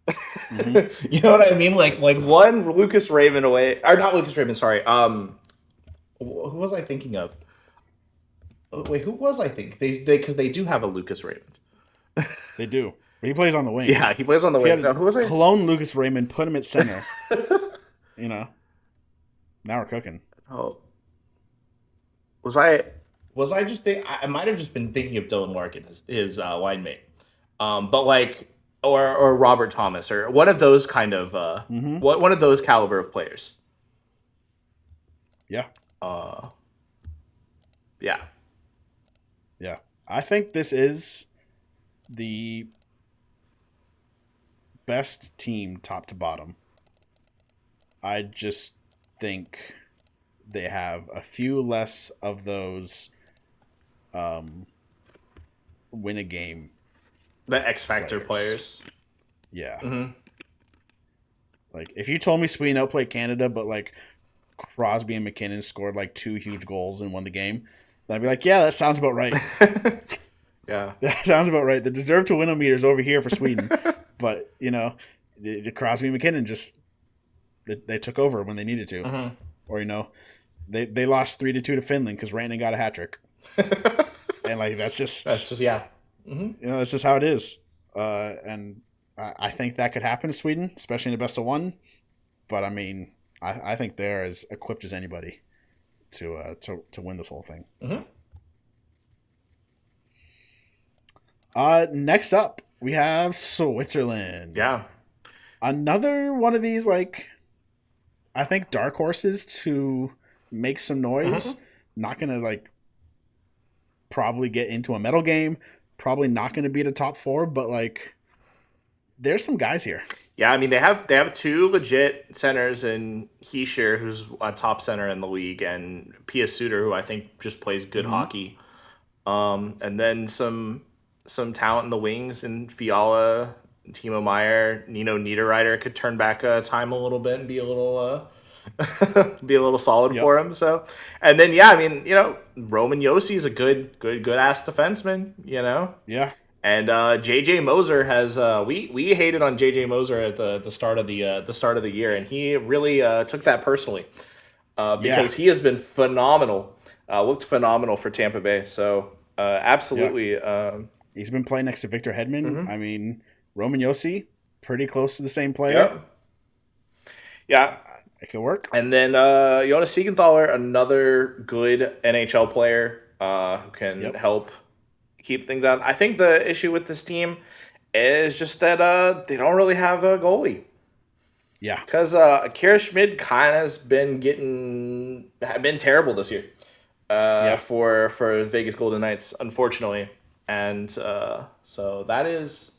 Mm-hmm. You know what I mean? Like one Lucas Raymond away, or not Lucas Raymond, sorry. Who was I thinking of? Wait, who was I think? They because they do have a Lucas Raymond. They do. But he plays on the wing. Yeah, he plays on the wing. No, who was I? Clone Lucas Raymond, put him at center. You know. Now we're cooking. Oh. Was I just think I might have just been thinking of Dylan Larkin, his line mate. But like or Robert Thomas or one of those kind of one of those caliber of players. Yeah. Yeah. Yeah. I think this is the best team top to bottom. I just think they have a few less of those win a game. The X Factor players. Yeah. Mm-hmm. Like, if you told me Sweden outplayed Canada, but like Crosby and McKinnon scored like 2 huge goals and won the game, I'd be like, yeah, that sounds about right. Yeah. That sounds about right. The deserve to win meter is over here for Sweden. But, you know, the Crosby and McKinnon just they took over when they needed to. Mm-hmm. Or, you know, they lost 3-2 to Finland because Rantanen got a hat trick. And like that's just yeah. Mm-hmm. You know, that's just how it is. And I think that could happen to Sweden, especially in the best of one. But I mean, I think they're as equipped as anybody to win this whole thing. Mm-hmm. Next up, we have Switzerland. Yeah. Another one of these, like, I think dark horses to make some noise. Mm-hmm. Not going to, like, probably get into a medal game. Probably not going to be the top 4, but, like, there's some guys here. Yeah, I mean, they have 2 legit centers in Heischer, who's a top center in the league, and Pia Suter, who I think just plays good hockey. And then some talent in the wings in Fiala, Timo Meyer, Nino Niederreiter could turn back time a little bit and be a little solid for him. So, and then I mean, you know, Roman Josi is a good ass defenseman. You know. Yeah. And JJ Moser has we hated on JJ Moser at the start of the year, and he really took that personally because he has been phenomenal. Looked phenomenal for Tampa Bay. So absolutely. Yeah. He's been playing next to Victor Hedman. Mm-hmm. I mean, Roman Josi, pretty close to the same player. Yeah. It could work. And then Jonas Siegenthaler, another good NHL player who can help keep things on. I think the issue with this team is just that they don't really have a goalie. Yeah. Because Kira Schmid kind of has been terrible this year for the Vegas Golden Knights, unfortunately. And so that is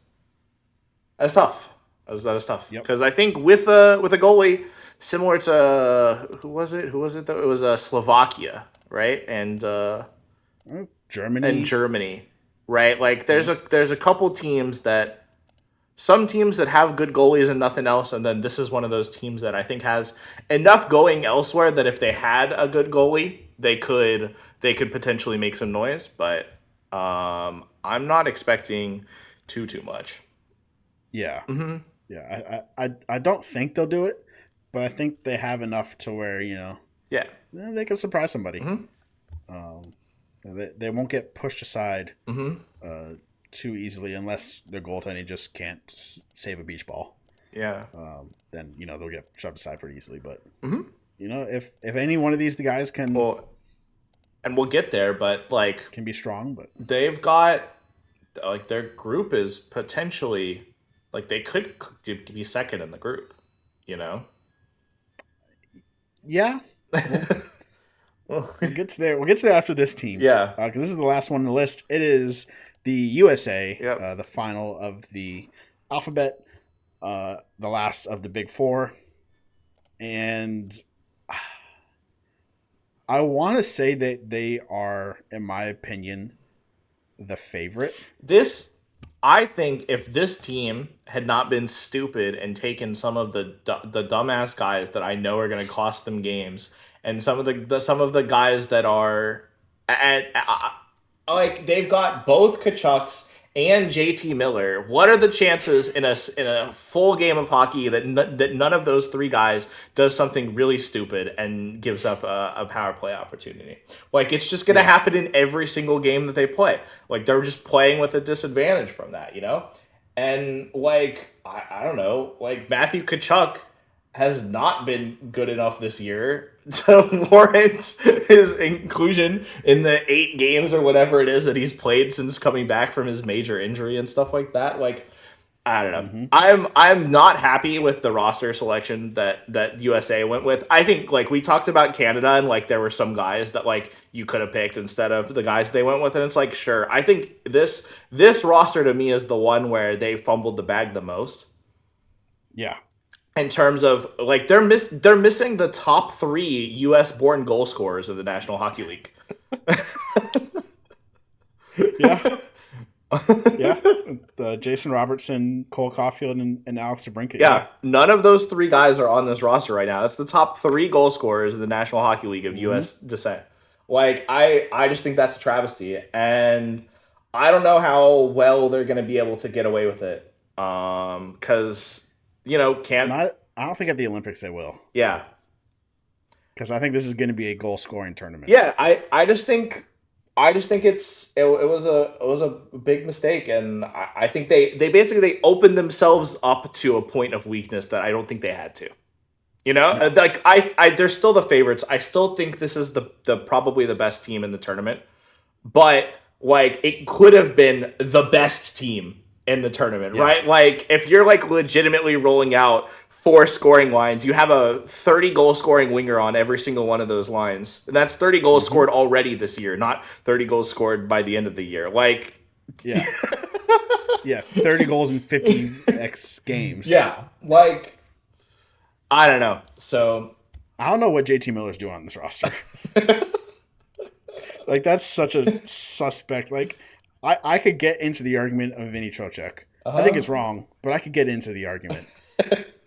tough. That is tough. Because I think with a goalie similar to who was it though? It was Slovakia, right? And Germany, right? Like there's a couple teams some teams that have good goalies and nothing else, and then this is one of those teams that I think has enough going elsewhere that if they had a good goalie, they could potentially make some noise, but I'm not expecting too much. Yeah. Mm-hmm. Yeah, I don't think they'll do it, but I think they have enough to where, you know, they can surprise somebody. Mm-hmm. They won't get pushed aside too easily unless their goaltending just can't save a beach ball. Yeah. Then, you know, they'll get shoved aside pretty easily. But, you know, if any one of these guys can... Well, and we'll get there, but, like... Can be strong, but... They've got... Like, their group is potentially Like they could be second in the group, you know. Yeah, we'll get to there. We'll get to there after this team, Yeah. because this is the last one on the list. It is the USA, Yep. the final of the alphabet, the last of the big four, and I want to say that they are, in my opinion, the favorite. This, I think, if this team had not been stupid and taken some of the dumbass guys that I know are going to cost them games, and some of some of the guys that are, and like they've got both Kachucks and JT Miller. What are the chances in a full game of hockey that that none of those three guys does something really stupid and gives up a power play opportunity? Like it's just gonna happen in every single game that they play. Like they're just playing with a disadvantage from that, you know. And like I don't know, like Matthew Tkachuk has not been good enough this year to warrant his inclusion in the 8 games or whatever it is that he's played since coming back from his major injury and stuff like that. Like, I don't know. Mm-hmm. I'm not happy with the roster selection that USA went with. I think like we talked about Canada and like there were some guys that like you could have picked instead of the guys they went with, and it's like sure. I think this roster to me is the one where they fumbled the bag the most. Yeah. In terms of like they're missing the top 3 U.S. born goal scorers of the National Hockey League. Yeah. Yeah. Jason Robertson, Cole Caulfield, and Alex DeBrincat. Yeah, none of those 3 guys are on this roster right now. That's the top 3 goal scorers in the National Hockey League of U.S. descent. Like I just think that's a travesty, and I don't know how well they're going to be able to get away with it. Because you know, I don't think at the Olympics they will. Yeah. Because I think this is going to be a goal scoring tournament. Yeah, I just think it was a big mistake, and I think they basically they opened themselves up to a point of weakness that I don't think they had to. You know, No. like they're still the favorites. I still think this is the probably the best team in the tournament, but like it could have been the best team in the tournament, right? Like if you're like legitimately rolling out 4 scoring lines, you have a 30 goal scoring winger on every single one of those lines. And that's 30 goals scored already this year, not 30 goals scored by the end of the year. Like yeah. Yeah, 30 goals in 50 X games. Yeah. Like I don't know. So I don't know what JT Miller's doing on this roster. Like that's such a suspect. Like I could get into the argument of Vinny Trocheck. I think it's wrong, but I could get into the argument.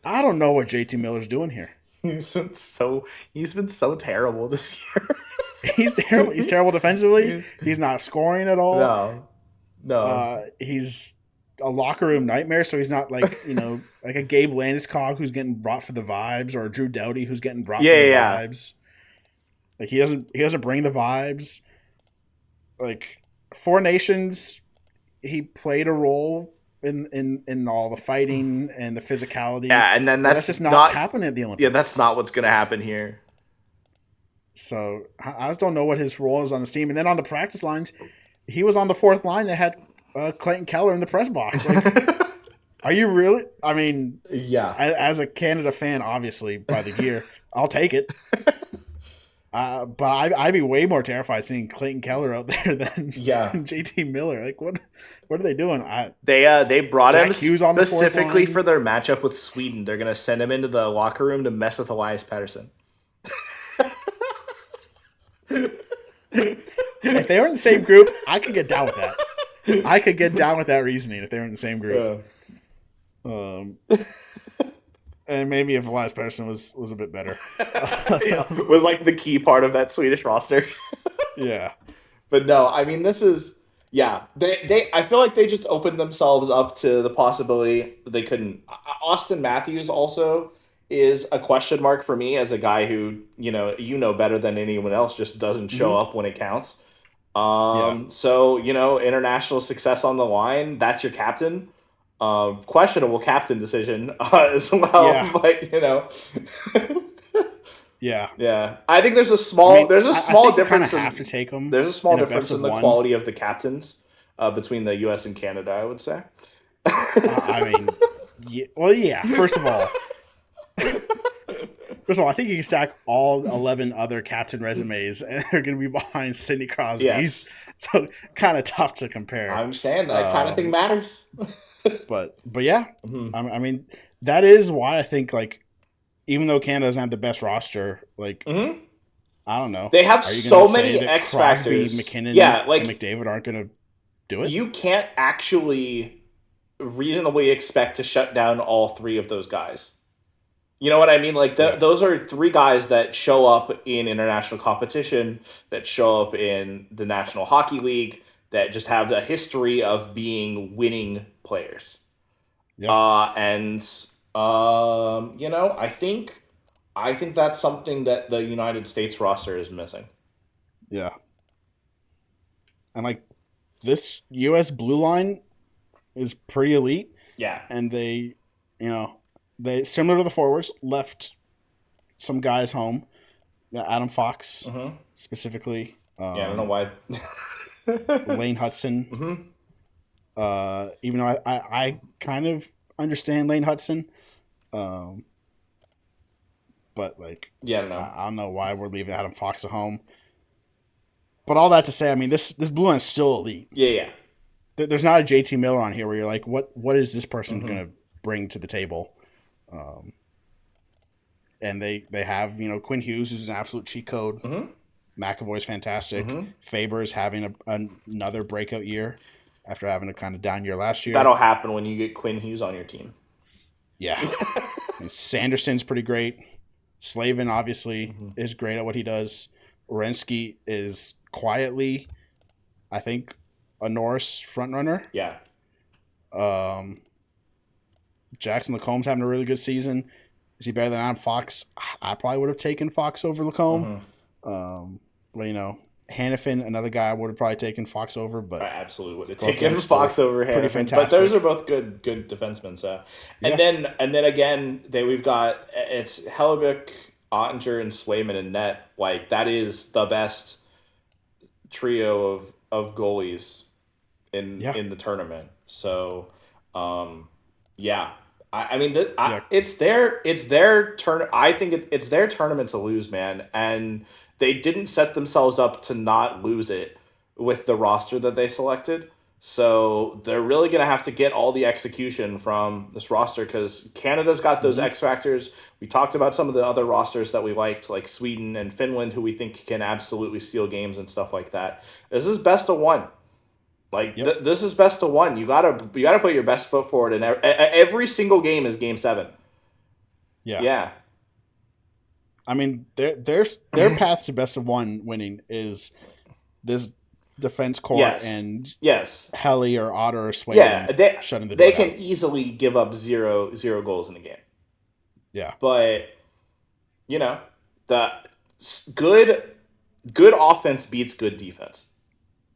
I don't know what JT Miller's doing here. He's been so terrible this year. He's terrible. He's terrible defensively. He's not scoring at all. No. He's a locker room nightmare. So he's not like like a Gabe Landeskog who's getting brought for the vibes, or a Drew Doughty who's getting brought for the vibes. Like he doesn't bring the vibes. Like 4 Nations, he played a role in all the fighting and the physicality. Yeah, and then that's just not happening at the Olympics. Yeah, that's not what's going to happen here. So I just don't know what his role is on this team. And then on the practice lines, he was on the 4th line that had Clayton Keller in the press box. Like, are you really? I mean, yeah. As a Canada fan, obviously by the gear, I'll take it. But I'd be way more terrified seeing Clayton Keller out there than JT Miller. Like, what are they doing? They brought Jack him Hughes on the specifically for their matchup with Sweden. They're gonna send him into the locker room to mess with Elias Pettersson. If they were in the same group, I could get down with that. I could get down with that reasoning if they were in the same group. And maybe if Elias Pettersson was a bit better. Was like the key part of that Swedish roster. Yeah. But no, I mean this is they I feel like they just opened themselves up to the possibility that they couldn't. Austin Matthews also is a question mark for me as a guy who, you know better than anyone else, just doesn't show up when it counts. So, international success on the line, that's your captain. Questionable captain decision as well, but yeah. I think there's a small difference. Have to take them. There's a small difference in the quality of the captains between the U.S. and Canada, I would say. I mean, yeah, well, yeah. First of all, I think you can stack all 11 other captain resumes, and they're going to be behind Sidney Crosby's. Yes. So kind of tough to compare. I'm saying that kind of thing Um, matters. but yeah, Hmm. I mean that is why I think like even though Canada doesn't have the best roster, like Hmm. I don't know, They have are you going to so say many that X Crosby, factors. McKinnon, Yeah, and like McDavid aren't going to do it? you can't actually reasonably expect to shut down all three of those guys. You know what I mean? Like Yeah, those are three guys that show up in international competition, that show up in the National Hockey League, that just have the history of being winning players. yeah, And I think that's something that the United States roster is missing. yeah. And like this U.S. blue line is pretty elite, Yeah. and you know, they similar to the forwards left some guys home. Yeah, Adam Fox Mm-hmm. specifically, Yeah, I don't know why. Lane Hudson. Mm-hmm. Even though I kind of understand Lane Hudson, um, but like Yeah, I don't know. I don't know why we're leaving Adam Fox at home. But all that to say, I mean this blue line is still elite. Yeah, yeah. There's not a JT Miller on here where you're like, what is this person Mm-hmm. going to bring to the table? Um, and they have Quinn Hughes, who's an absolute cheat code. Mm-hmm. McAvoy's fantastic. Mm-hmm. Faber's having another breakout year after having a kind of down year last year. That'll happen when you get Quinn Hughes on your team. Yeah, and Sanderson's pretty great. Slavin obviously Mm-hmm. is great at what he does. Orensky is quietly, I think, a Norris frontrunner. Yeah. Um, Jackson Lacomb's having a really good season. Is he better than Adam Fox? I probably would have taken Fox over Lacombe. Mm-hmm. But Hannafin, another guy I would have probably taken Fox over, I but absolutely would have both taken guys still Fox over pretty Hannafin, but those are fantastic. both good defensemen. So, and Yeah, then again, we've got it's Hellebuck, Ottinger, and Swayman in net. Like that is the best trio of goalies yeah, in the tournament. So, yeah, I mean, yeah, it's their turn. I think it's their tournament to lose, man, and they didn't set themselves up to not lose it with the roster that they selected. So they're really gonna have to get all the execution from this roster because Canada's got those hmm X factors. We talked about some of the other rosters that we liked, like Sweden and Finland, who we think can absolutely steal games and stuff like that. This is best of one. Like yep, this is best of one. You gotta put your best foot forward, and every single game is game seven. yeah. Yeah. I mean, their path to best of one winning is this defense core Yes. and Yes. Helly or Otter or Yeah. Swayman They shutting the they door can down. easily give up zero goals in a game, Yeah, but you know the good offense beats good defense.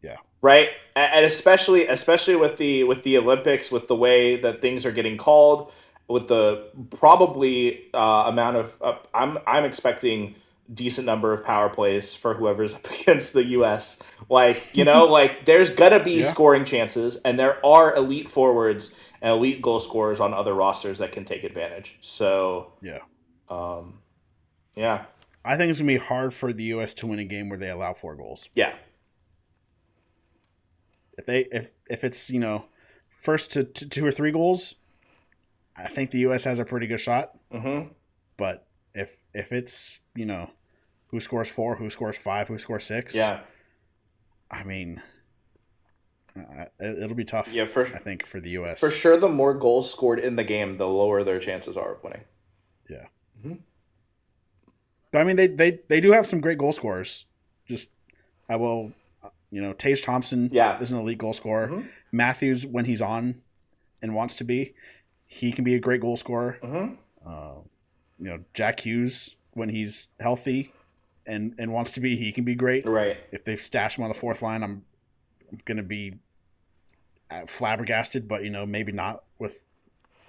yeah, Right, and especially with the Olympics, with the way that things are getting called, with the probably amount of I'm expecting decent number of power plays for whoever's up against the U.S. Like like there's gonna be yeah, scoring chances, and there are elite forwards and elite goal scorers on other rosters that can take advantage. So yeah. yeah, I think it's gonna be hard for the U.S. to win a game where they allow 4 goals. yeah, If it's first to 2 or 3 goals, I think the U.S. has a pretty good shot. mm-hmm. But if it's who scores 4, who scores 5, who scores 6, Yeah, I mean, it'll be tough. yeah, I think for the for U.S. sure. The more goals scored in the game, the lower their chances are of winning. Yeah, Mm-hmm. but I mean they do have some great goal scorers. Just I will, Tage Thompson Yeah. is an elite goal scorer. Mm-hmm. Matthews, when he's on and wants to be, he can be a great goal scorer. Mm-hmm. Jack Hughes, when he's healthy and wants to be, he can be great. Right. If they've stashed him on the fourth line, I'm going to be flabbergasted, but maybe not with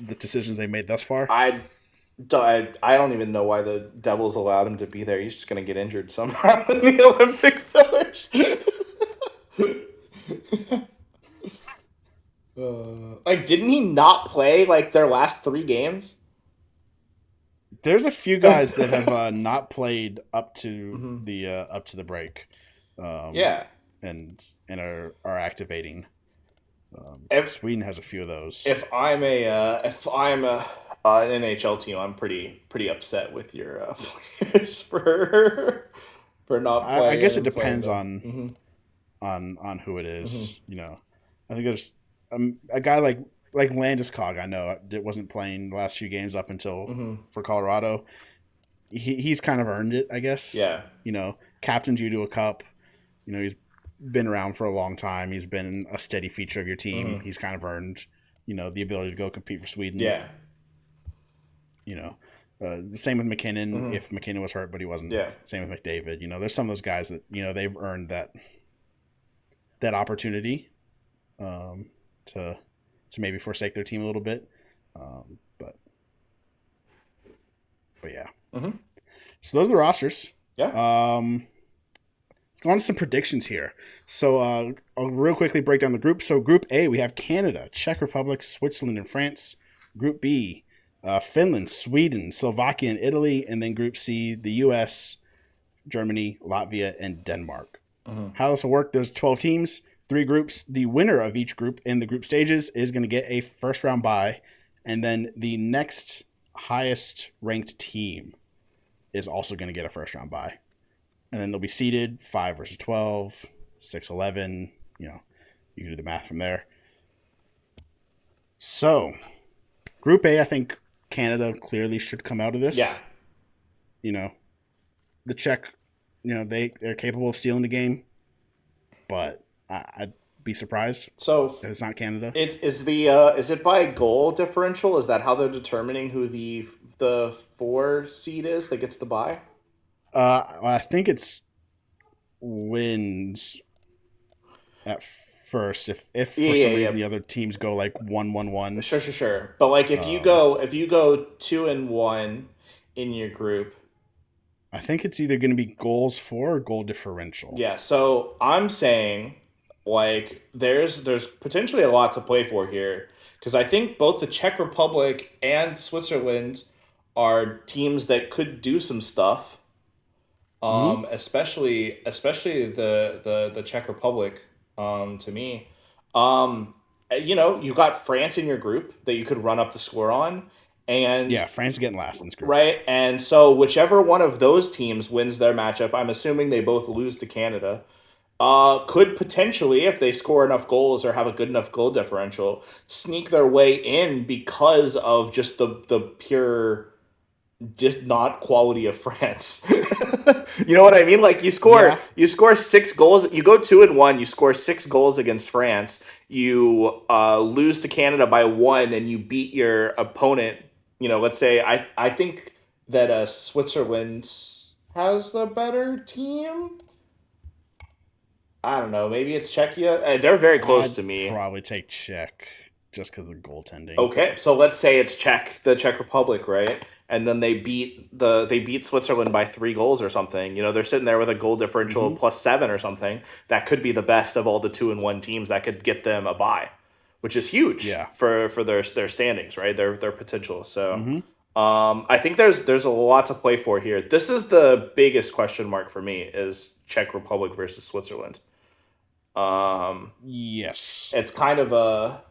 the decisions they made thus far. I don't even know why the Devils allowed him to be there. He's just going to get injured somehow in the Olympic Village. Like, didn't he not play like their last 3 games? There's a few guys that have not played Mm-hmm. up to the break, um, Yeah. and are activating. If Sweden has a few of those. if I'm a an NHL team, I'm pretty upset with your players for not I playing guess it and playing depends them. Mm-hmm. on who it Mm-hmm. is. You know, I think there's a guy like Landeskog. I know that wasn't playing the last few games up until Mm-hmm. for Colorado. He's kind of earned it, I guess. Yeah. You know, captained you to a cup. You know, he's been around for a long time. He's been a steady feature of your team. Mm-hmm. He's kind of earned, the ability to go compete for Sweden. Yeah. You know, the same with McKinnon. Mm-hmm. If McKinnon was hurt, but he wasn't. Yeah. Same with McDavid. There's some of those guys that they've earned that opportunity um, to maybe forsake their team a little bit. But yeah. Mm-hmm. So those are the rosters. Yeah. Let's go on to some predictions here. So I'll real quickly break down the group. So Group A, we have Canada, Czech Republic, Switzerland, and France. Group B, Finland, Sweden, Slovakia, and Italy. And then Group C, the U.S., Germany, Latvia, and Denmark. Mm-hmm. How this will work, there's 12 teams, 3 groups. The winner of each group in the group stages is going to get a first-round bye. And then the next highest-ranked team is also going to get a first-round bye. And then they'll be seeded 5 versus 12, 6, 11. You can do the math from there. So, Group A, I think Canada clearly should come out of this. Yeah. The Czech, they're capable of stealing the game, but I'd be surprised So if it's not Canada. is it by goal differential? Is that how they're determining who the 4 seed is that gets the bye? I think it's wins at first. If Yeah, for yeah, some reason yeah. the other teams go like 1-1-1. Sure. But like Um, if you go 2-1 in your group, I think it's either going to be goals for or goal differential. yeah. So I'm saying like there's potentially a lot to play for here because I think both the Czech Republic and Switzerland are teams that could do some stuff. Mm-hmm. Especially the Czech Republic. To me, um, you got France in your group that you could run up the score on, and Yeah, France is getting last in this group. right, and so whichever one of those teams wins their matchup, I'm assuming they both lose to Canada. Could potentially, if they score enough goals or have a good enough goal differential, sneak their way in because of just the pure just not quality of France. You know what I mean? Like Yeah, you score 6 goals. You go 2-1. You score 6 goals against France. You lose to Canada by 1, and you beat your opponent. Let's say I think that Switzerland has the better team. I don't know. Maybe it's Czechia. They're very close I'd to me. probably take Czech just because of goaltending. Okay, so let's say it's the Czech Republic, right? And then they beat Switzerland by 3 goals or something. They're sitting there with a goal differential Mm-hmm. of +7 or something. That could be the best of all the 2-1 teams. That could get them a bye, which is huge Yeah. for their standings, right? Their potential. So, Mm-hmm. I think there's a lot to play for here. This is the biggest question mark for me is Czech Republic versus Switzerland. Yes. It's kind of a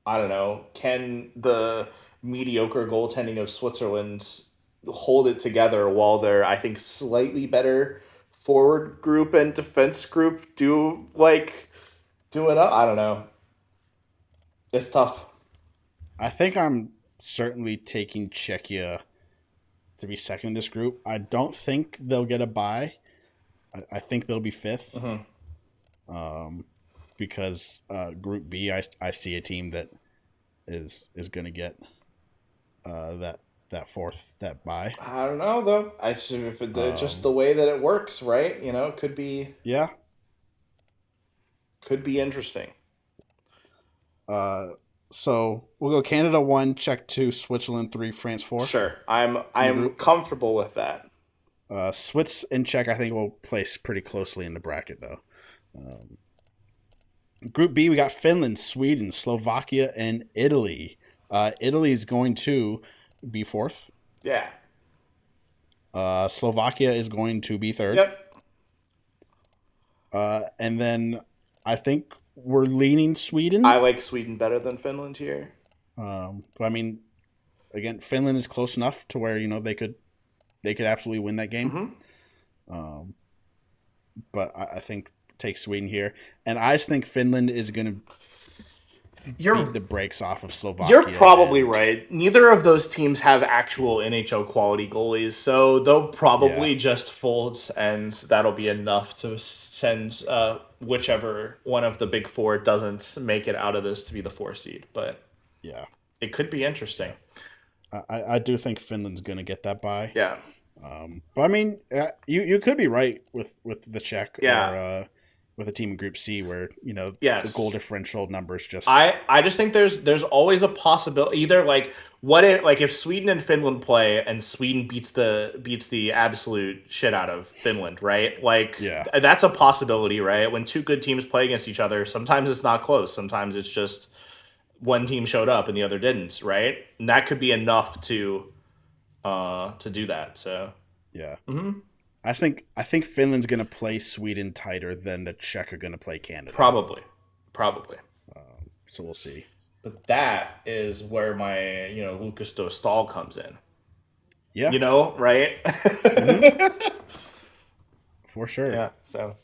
I don't know, can the mediocre goaltending of Switzerland hold it together while their, I think, slightly better forward group and defense group do it up? I don't know. It's tough. I think I'm certainly taking Czechia to be second in this group. I don't think they'll get a bye. I think they'll be 5th. Mm-hmm. Because Group B, I see a team that is going to get that bye. I don't know though. I just, if it, just Um, the way that it works, right? yeah. Could be interesting. So we'll go Canada 1, Czech 2, Switzerland 3, France 4 Sure, in the I'm group. comfortable with that. Swiss and Czech I think will place pretty closely in the bracket though. Group B, we got Finland, Sweden, Slovakia, and Italy. Italy is going to be fourth. Yeah. Slovakia is going to be third. Yep. And then I think we're leaning Sweden. I like Sweden better than Finland here. But I mean, again, Finland is close enough to where they could absolutely win that game. Mm-hmm. But I think take Sweden here, and I just think Finland is going to beat the brakes off of Slovakia. You're probably right. Neither of those teams have actual NHL quality goalies, so they'll probably just fold, and that'll be enough to send whichever one of the big four doesn't make it out of this to be the 4 seed. But yeah, it could be interesting. I do think Finland's going to get that bye. Yeah. But I mean, you could be right with the Czech. Yeah. Or, with a team in Group C where yes. the goal differential numbers just. I just think there's always a possibility. Either if Sweden and Finland play and Sweden beats the absolute shit out of Finland, right? That's a possibility, right? When two good teams play against each other, sometimes it's not close. Sometimes it's just one team showed up and the other didn't, right? And that could be enough to do that. So yeah. Mm-hmm. I think Finland's going to play Sweden tighter than the Czech are going to play Canada. Probably. So we'll see. But that is where my Lucas Dostal comes in. Yeah. Right? Mm-hmm. For sure. Yeah. So,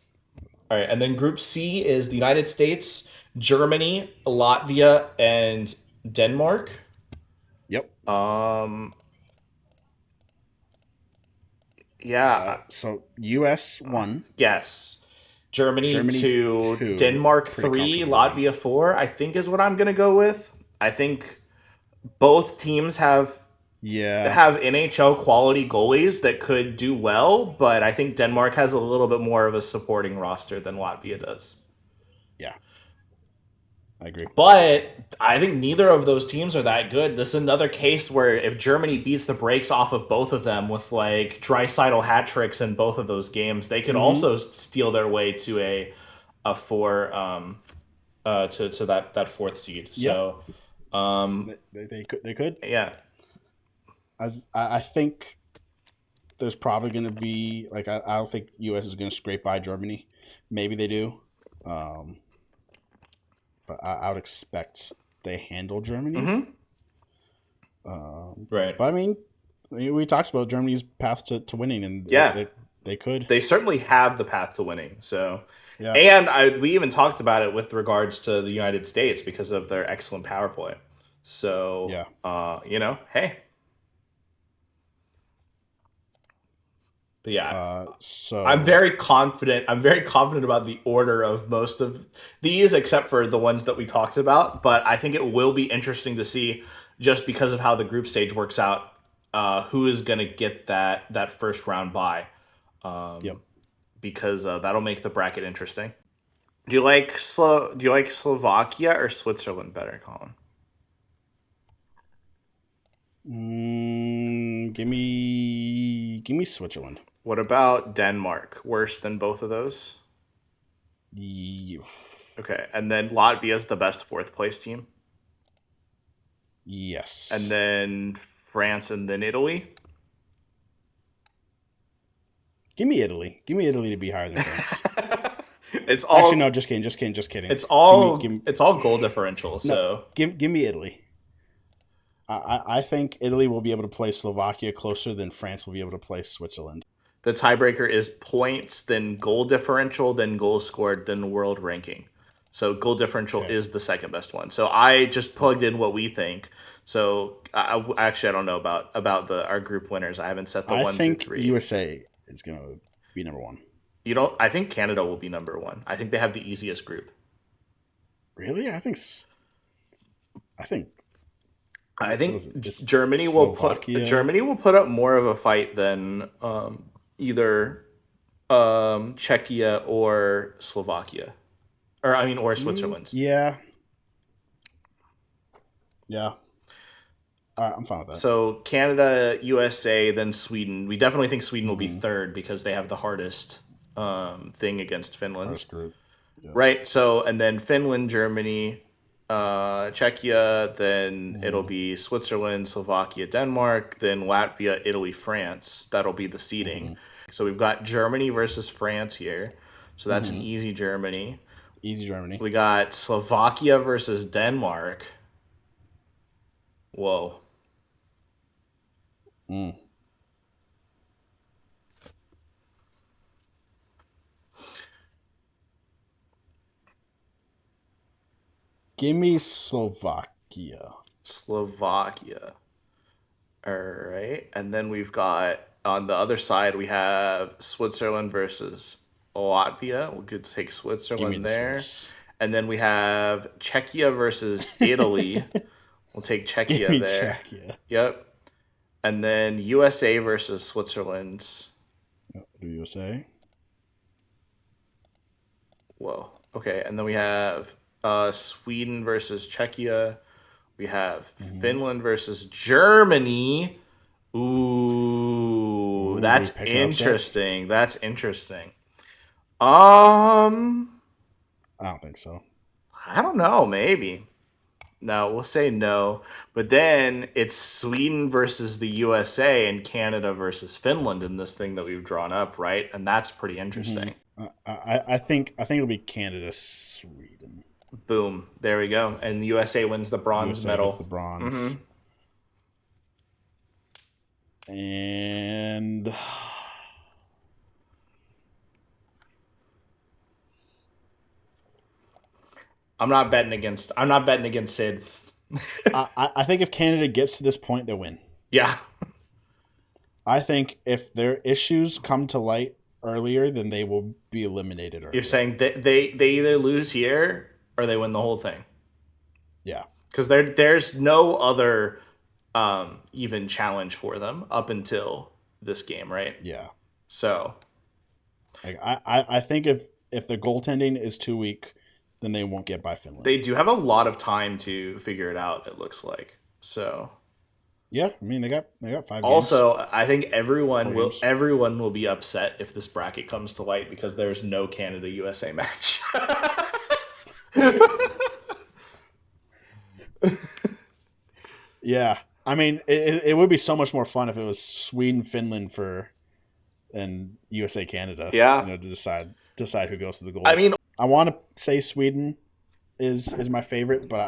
all right, and then Group C is the United States, Germany, Latvia, and Denmark. Yep. Yeah. So U.S. 1. Yes. Germany 2, 2, Denmark 3, Latvia 4, I think is what I'm going to go with. I think both teams have NHL quality goalies that could do well, but I think Denmark has a little bit more of a supporting roster than Latvia does. Yeah. I agree. But I think neither of those teams are that good. This is another case where if Germany beats the brakes off of both of them with Draisaitl hat tricks in both of those games, they could also steal their way to a 4 to that 4th seed. So they could. Yeah. I think there's probably going to be I don't think US is going to scrape by Germany. Maybe they do. But I would expect they handle Germany. Mm-hmm. Right. But I mean, we talked about Germany's path to winning, and they could. They certainly have the path to winning. So, yeah. And we even talked about it with regards to the United States because of their excellent power play. So, hey. But yeah, so I'm very confident. I'm very confident about the order of most of these, except for the ones that we talked about. But I think it will be interesting to see, just because of how the group stage works out, who is going to get that first round bye. Because that'll make the bracket interesting. Do you like Slovakia or Switzerland better, Colin? Give me Switzerland. What about Denmark? Worse than both of those? Yeah. Okay, and then Latvia's the best 4th place team? Yes. And then France and then Italy? Give me Italy. Give me Italy to be higher than France. It's all actually no, just kidding. It's all it's all goal differential. So give me Italy. I think Italy will be able to play Slovakia closer than France will be able to play Switzerland. The tiebreaker is points, then goal differential, then goals scored, then world ranking. So goal differential is the second best one. So I just plugged in what we think. So I don't know about our group winners. I haven't set the 1 through 3. I think USA is going to be number 1. You don't? I think Canada will be number 1. I think they have the easiest group. Really? I think Germany will put up more of a fight than either Czechia or Slovakia, or Switzerland. Yeah. All right, I'm fine with that. So Canada, USA, then Sweden. We definitely think Sweden will be 3rd because they have the hardest thing against Finland. Yeah. Right. So, and then Finland, Germany, Czechia, then it'll Mm-hmm. be Switzerland, Slovakia, Denmark, then Latvia, Italy, France. That'll be the seeding. Mm-hmm. So we've got Germany versus France here. So that's an Mm-hmm. easy Germany. Easy Germany. We got Slovakia versus Denmark. Whoa. Mm. Give me Slovakia. Slovakia. All right. And then we've got on the other side, we have Switzerland versus Latvia. We could take Give me Switzerland the there. Swiss. And then we have Czechia versus Italy. We'll take Give Czechia me there. Czechia. Yep. And then USA versus Switzerland. Do you say? Whoa. Okay. And then we have Sweden versus Czechia. We have Mm-hmm. Finland versus Germany. Ooh, Ooh, do we that's pick an upset? interesting. That's interesting. Um, I don't think so. I don't know, maybe. No, we'll say no. But then it's Sweden versus the USA and Canada versus Finland in this thing that we've drawn up, right? And that's pretty Mm-hmm. interesting. I think it'll be Canada, Sweden. Boom. There we go. And the USA wins the bronze USA gets the medal. bronze. And I'm not betting against Sid. I think if Canada gets to this point, they'll win. Yeah. I think if their issues come to light earlier, then they will be eliminated You're earlier. saying they either lose here or they win the whole thing. Yeah. Because there's no other even challenge for them up until this game, right? Yeah. So Like I think if the goaltending is too weak, then they won't get by Finland. they do have a lot of time to figure it out, it looks like. So Yeah, I mean they got 5 games, also, I think 4 games. everyone will be upset if this bracket comes to light because there's no Canada USA match. Yeah, I mean it would be so much more fun if it was Sweden, Finland for and USA, Canada. Yeah. To decide who goes to the I goal. mean, I want to say Sweden is my favorite, but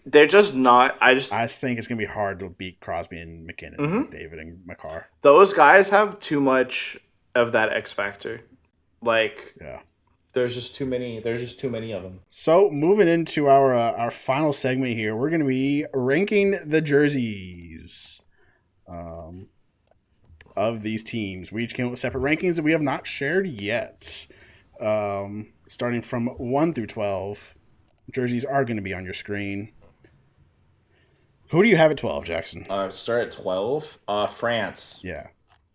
they're just not. I just think it's gonna be hard to beat Crosby and McKinnon, and McDavid and McCarr. Those guys have too much of that X factor. Like, Yeah. there's just too many. There's just too many of them. So moving into our final segment here, we're gonna be ranking the jerseys of these teams. We each came up with separate rankings that we have not shared yet. Starting from 1 through 12, jerseys are going to be on your screen. Who do you have at 12, Jackson? Start at 12. France. Yeah.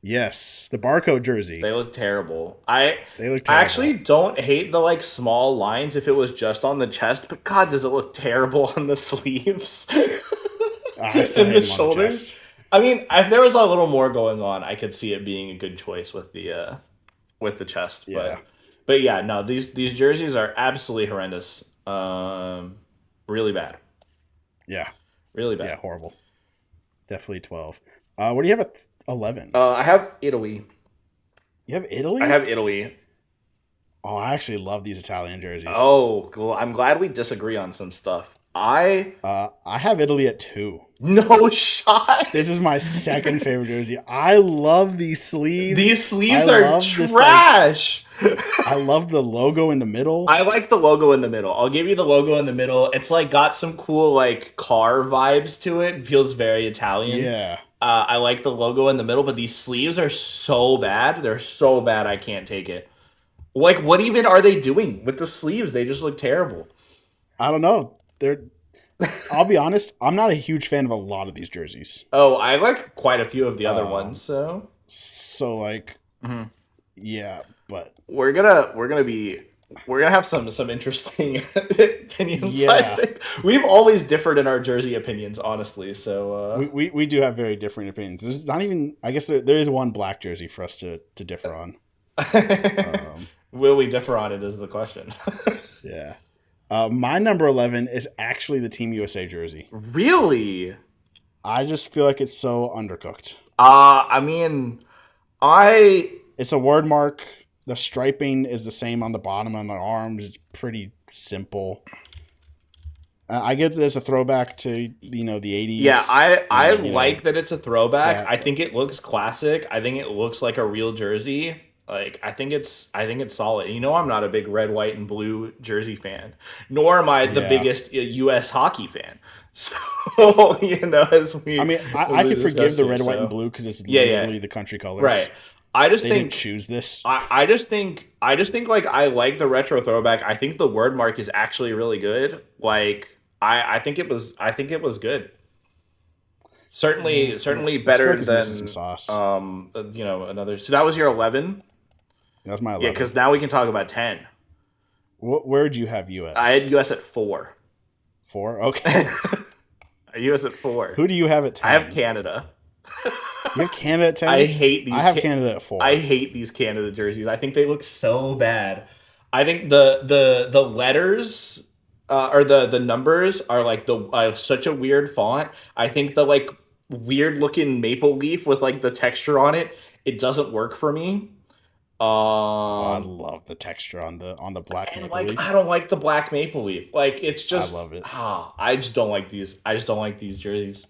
Yes, the barcode jersey. They look terrible. They look I terrible. actually don't hate the like small lines if it was just on the chest, but God, does it look terrible on the sleeves I still and hate the them on the shoulders. chest. I mean, if there was a little more going on, I could see it being a good choice with the chest. Yeah. But yeah, no, these jerseys are absolutely horrendous. Really bad. Yeah. Really Yeah, bad. horrible. Definitely 12. What do you have at 11? I have Italy. You have Italy? I have Italy. Oh, I actually love these Italian jerseys. Oh, cool. I'm glad we disagree on some stuff. I have Italy at 2. no shot. This is my second favorite jersey. I love these sleeves. These sleeves I are love this, trash. I love the logo in the middle. I like the logo in the middle. I'll give you the logo in the middle. It's like got some cool like car vibes to it. It feels very Italian. Yeah. I like the logo in the middle, but these sleeves are so bad. They're so bad I can't take it. Like, what even are they doing with the sleeves? They just look terrible. I don't know. I'll be honest, I'm not a huge fan of a lot of these jerseys. Oh, I like quite a few of the other ones. So like, yeah, but we're gonna have some interesting opinions. Yeah. I think we've always differed in our jersey opinions, honestly. So we do have very different opinions. There's not even, I guess there is one black jersey for us to differ on. Will we differ on it is the question. Yeah. My number 11 is actually the Team USA jersey. Really? I just feel like it's so undercooked. I mean, I It's a word mark. The striping is the same on the bottom on the arms. It's pretty simple. I get there's a throwback to the 80s. Yeah, I And, like that it's a throwback. that. I think it looks classic. I think it looks like a real jersey. Like I think it's solid. I'm not a big red, white, and blue jersey fan, nor am I the Yeah. biggest U.S. hockey fan. So as we I mean, I could forgive discussed the here, red, white, and so blue because it's yeah, yeah, literally the country colors. right. I just They didn't think choose this. I just think like I like the retro throwback. I think the word mark is actually really good. Like I think it was good. Yeah, Certainly I just feel better like it's missing some than sauce. another. So that was your 11. That's my Yeah, 11. because now we can talk about 10. Where'd you have I had US? US at 4. 4? Okay. US at 4. Who do you have at I have 10? Canada. You have Canada at I 10? hate I these. have Canada at I 4. hate these Canada jerseys. I think they look so bad. I think the letters or the numbers are like the such a weird font. I think the like weird looking maple leaf with like the texture on it. It doesn't work for me. Oh, I Um, love the texture on the black and maple like leaf. I don't like the black maple leaf. Like it's I love just it. I just don't like these. I just don't like these jerseys.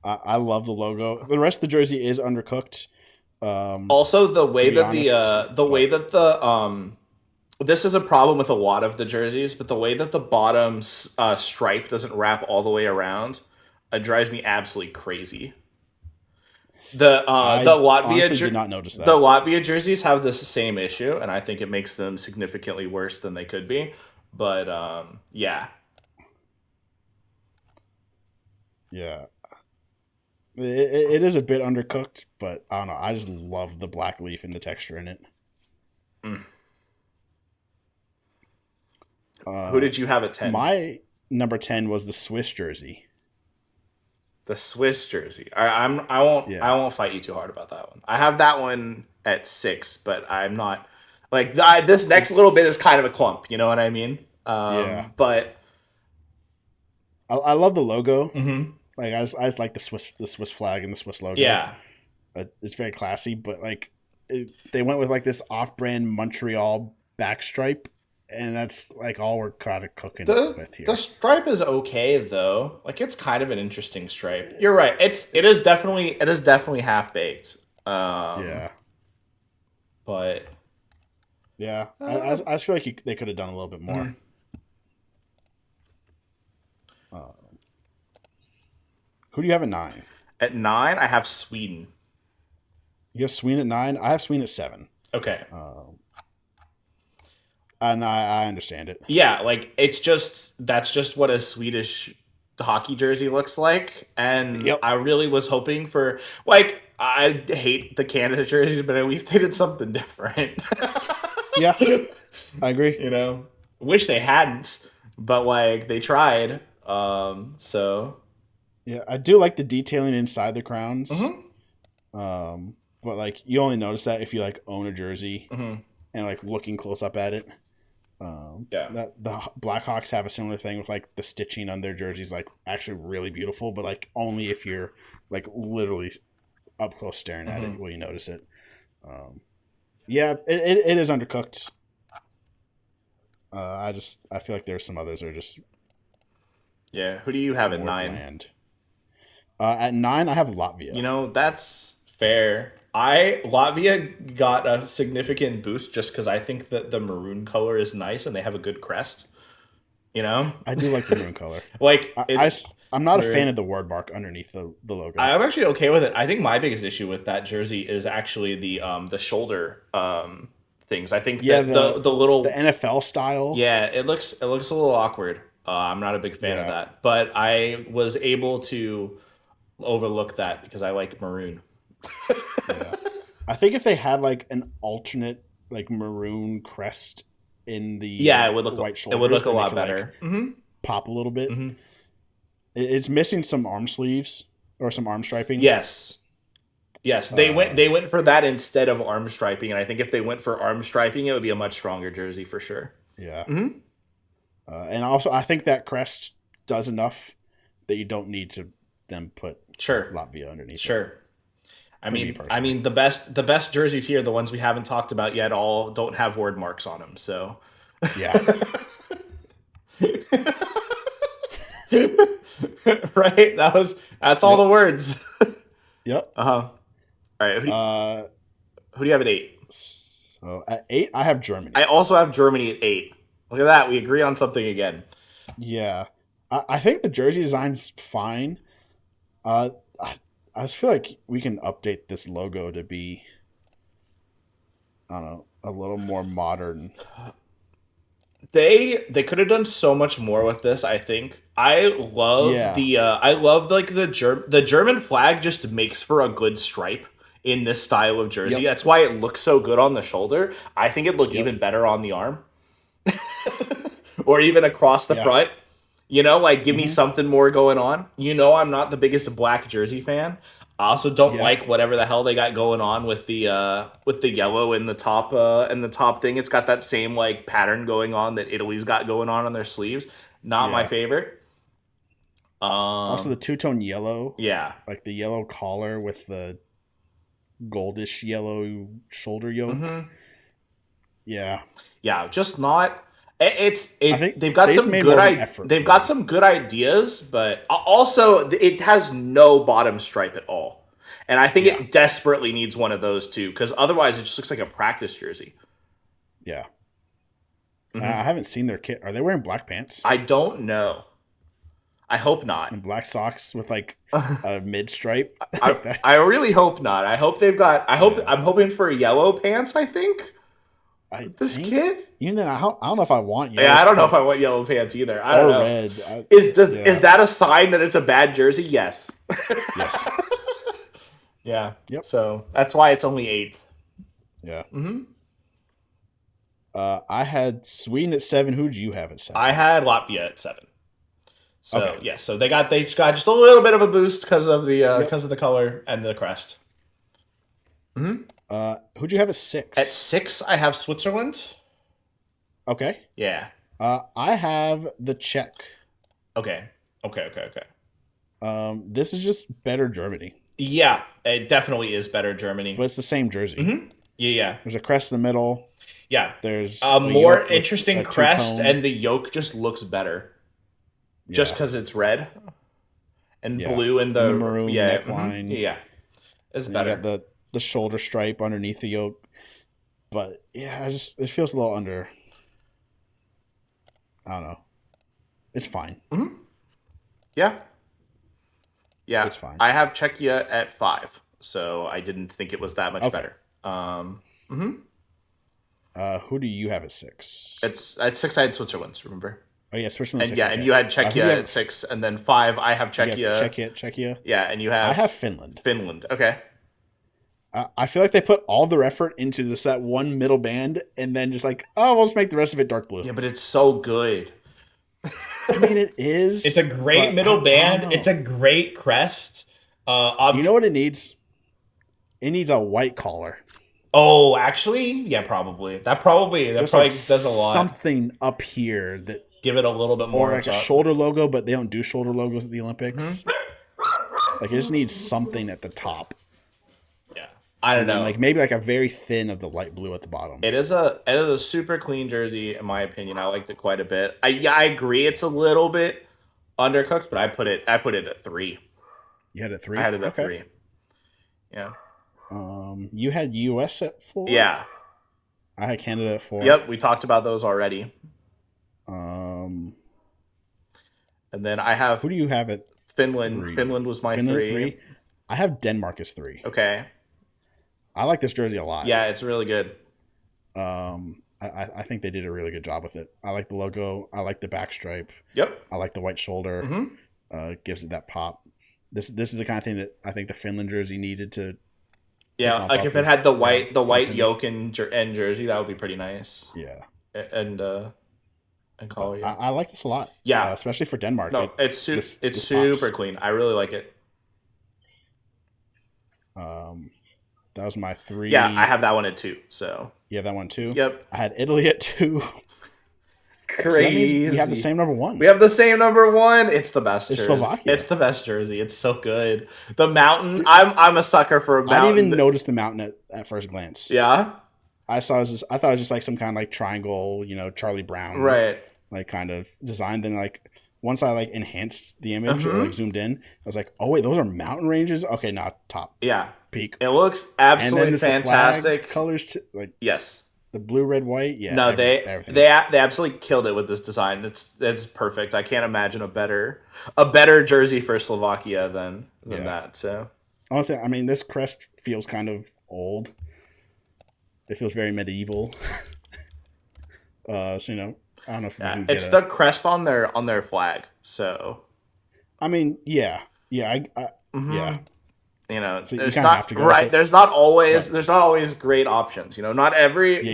I love the logo. The rest of the jersey is undercooked, um, Also, the to way be that honest. the way But that the this is a problem with a lot of the jerseys, but the way that the bottom stripe doesn't wrap all the way around drives me absolutely crazy. The I Latvia honestly did not notice the that. Latvia jerseys have this same issue, and I think it makes them significantly worse than they could be. But yeah, Yeah. It is a bit undercooked, but I don't know. I just love the black leaf and the texture in it. Mm. Who Uh, did you have at 10? my number 10 was the Swiss jersey. The Swiss jersey. I won't fight you too hard about that one. I have that one at 6, but I'm not like this next little bit is It's kind of a clump. You know what I mean? Yeah. But I love the logo. mhm. Like I just like the Swiss flag and the Swiss logo. Yeah, It's very classy, but like they went with like this off-brand Montreal backstripe, and that's like all we're kind of cooking the with the here. stripe is okay though. Like it's kind of an interesting stripe. You're right. It is definitely half baked. Um, Yeah, but yeah. uh, I just feel like they could have done a little bit more. mhm. Uh, who do you have at 9? At 9, I have Sweden. You have Sweden at 9. I have Sweden at 7. Okay. And I understand it. Yeah, like that's just what a Swedish hockey jersey looks like, and Yep. I really was hoping for like I hate the Canada jerseys, but at least they did something different. Yeah, I agree. Wish they hadn't, but like they tried. So Yeah, I do like the detailing inside the crowns. mhm, But like you only notice that if you like own a jersey mhm, and like looking close up at it. yeah, That the Blackhawks have a similar thing with like the stitching on their jerseys, like actually really beautiful, but like only if you're like literally up close staring at mhm. it will you notice it. Um, yeah, it is undercooked. I feel like there's some others that are just Yeah. Who do you have at more 9? bland. At 9, I have Latvia. That's fair. I Latvia got a significant boost just because I think that the maroon color is nice and they have a good crest. You know, I do like the maroon color. like I'm not a where fan of the word mark underneath the logo. I'm actually okay with it. I think my biggest issue with that jersey is actually the shoulder things. I think Yeah, that the the little NFL style. yeah it looks a little awkward. I'm not a big fan of Yeah, that, but I was able to overlook that because I like maroon. yeah. I think if they had like an alternate like maroon crest in Yeah, the white it would shoulders, look a then it lot could like better. Hmm. pop a little bit. Hmm. It's missing some arm sleeves or some arm striping. Yes. Yes, they went for that instead of arm striping, and I think if they went for arm striping, it would be a much stronger jersey for sure. Yeah. Mm-hmm. And also, I think that crest does enough that you don't need to then put Sure. Latvia underneath. Sure. It, I mean the best jerseys here, the ones we haven't talked about yet, all don't have word marks on them. So yeah. right, that's all the words. Yep. All right. Who do you have at 8? So at 8, I have Germany. I also have Germany at 8. Look at that. We agree on something again. Yeah. I think the jersey design's fine. I just feel like we can update this logo to be, I don't know, a little more modern. They could have done so much more with this. I think I love the German flag just makes for a good stripe in this style of jersey. Yep. That's why it looks so good on the shoulder. I think it looked even better on the arm, or even across the front. You know, like give me something more going on. You know, I'm not the biggest black jersey fan. I also don't like whatever the hell they got going on with the yellow in the top thing. It's got that same like pattern going on that Italy's got going on their sleeves. Not my favorite. Also the two-tone yellow. Yeah. Like the yellow collar with the goldish yellow shoulder yoke. Mm-hmm. Yeah. Yeah, just not. They've got some good ideas, but also it has no bottom stripe at all, and I think it desperately needs one of those too, because otherwise it just looks like a practice jersey. Yeah, I haven't seen their kit. Are they wearing black pants? I don't know. I hope not. And black socks with like a mid stripe. I really hope not. I hope they've got. I'm hoping for yellow pants. I think. This kid? Even then, I don't know if I want yellow. Yeah, I don't know if I want yellow pants either. I don't know. Red. Is that a sign that it's a bad jersey? Yes. Yes. Yeah. Yep. So that's why it's only 8th. Yeah. Mm-hmm. I had Sweden at 7. Who'd you have at 7? I had Latvia at 7. So so they just got just a little bit of a boost because of the color and the crest. Mm-hmm. Who'd you have at 6? At 6, I have Switzerland. Okay. Yeah. I have the Czech. Okay. This is just better Germany. Yeah, it definitely is better Germany. But it's the same jersey. Mm-hmm. Yeah. There's a crest in the middle. Yeah. There's a more interesting crest, and the yoke just looks better. Just because it's red and blue in the maroon neckline. Mm-hmm. Yeah. It's better. You got the shoulder stripe underneath the yoke. But yeah, it feels a little under. I don't know. It's fine. Mm-hmm. Yeah. Yeah. It's fine. I have Czechia at 5, so I didn't think it was that much better. Who do you have at 6? It's at 6. I had Switzerland. Remember? Oh yeah, Switzerland. And 6, and you had Czechia at 6, and then 5. I have Czechia. Czechia. Yeah, and you have. I have Finland. Okay. I feel like they put all the effort into that one middle band, and then just like, we'll just make the rest of it dark blue. Yeah, but it's so good. I mean, it is. It's a great middle band. It's a great crest. You know what it needs? It needs a white collar. Oh, actually, yeah, probably. That probably does a lot. Something up here that give it a little bit more, or like a shoulder logo, but they don't do shoulder logos at the Olympics. Mm-hmm. Like it just needs something at the top. Yeah, I don't know. Like maybe like a very thin of the light blue at the bottom. It is a super clean jersey in my opinion. I liked it quite a bit. I agree it's a little bit undercooked, but I put it at 3. You had it 3? I had it at 3. Yeah. You had US at 4? Yeah. I had Canada at 4. Yep, we talked about those already. And then I have... Who do you have at Finland? 3? Finland was my 3. I have Denmark as 3. Okay. I like this jersey a lot. Yeah, it's really good. I think they did a really good job with it. I like the logo. I like the back stripe. Yep. I like the white shoulder. Mm-hmm. Gives it that pop. This is the kind of thing that I think the Finland jersey needed to... Yeah, like if it had the white yoke and jersey, that would be pretty nice. Yeah, and collar. Yeah. I like this a lot. Yeah, especially for Denmark. No, it's super clean. I really like it. Um, that was my 3. Yeah, I have that one at 2. So you have that one too. Yep. I had Italy at 2. Crazy. So that means we have the same number 1. We have the same number 1. It's the best It's jersey. Slovakia. It's the best jersey. It's so good. The mountain. Dude, I'm a sucker for a mountain. I didn't even notice the mountain at first glance. Yeah. I thought it was just like some kind of like triangle, Charlie Brown, right? Like kind of design. Then like once I like enhanced the image or like zoomed in, I was like, oh wait, those are mountain ranges. Okay, not top. Yeah, peak. It looks absolutely fantastic. The colors, like yes, the blue, red, white. Yeah, no, they absolutely killed it with this design. It's perfect. I can't imagine a better jersey for Slovakia than that. So, I mean, this crest feels kind of old. It feels very medieval. So I don't know if it's the crest on their flag. So, I mean, yeah. yeah. So there's not right. There's not always great options. Not every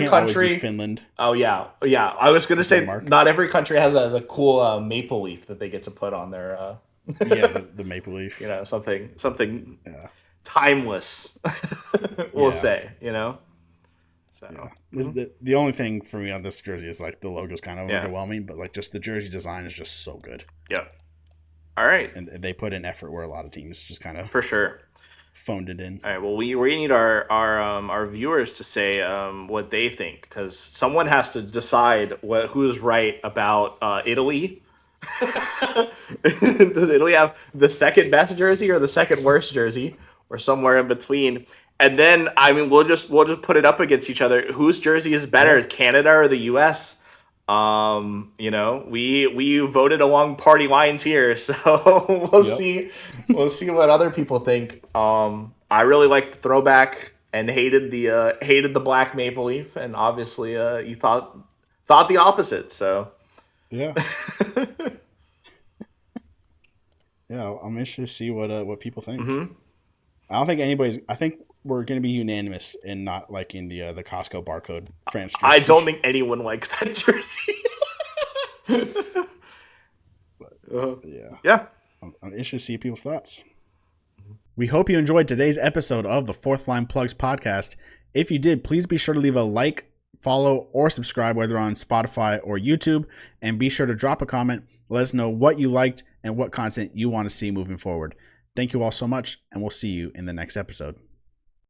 country. Finland. Oh yeah. I was gonna say not every country has the cool maple leaf that they get to put on their. the maple leaf. Something timeless. we'll say. So the only thing for me on this jersey is like the logo's kind of underwhelming, but like just the jersey design is just so good. Yep. All right. And they put in effort where a lot of teams just kind of for sure phoned it in. All right. Well, we need our viewers to say what they think, because someone has to decide who's right about Italy. Does Italy have the second best jersey or the second worst jersey, or somewhere in between? And then, I mean, we'll just put it up against each other. Whose jersey is better, Canada or the U.S.? We voted along party lines here, so we'll see what other people think. I really liked the throwback and hated the black maple leaf, and obviously, you thought the opposite. So yeah. Yeah, I'm interested to see what people think. Mm-hmm. I think we're going to be unanimous in not liking the Costco barcode France jersey. I don't think anyone likes that jersey. Yeah. I'm interested to see people's thoughts. We hope you enjoyed today's episode of the Fourth Line Plugs podcast. If you did, please be sure to leave a like, follow, or subscribe, whether on Spotify or YouTube, and be sure to drop a comment. Let us know what you liked and what content you want to see moving forward. Thank you all so much, and we'll see you in the next episode.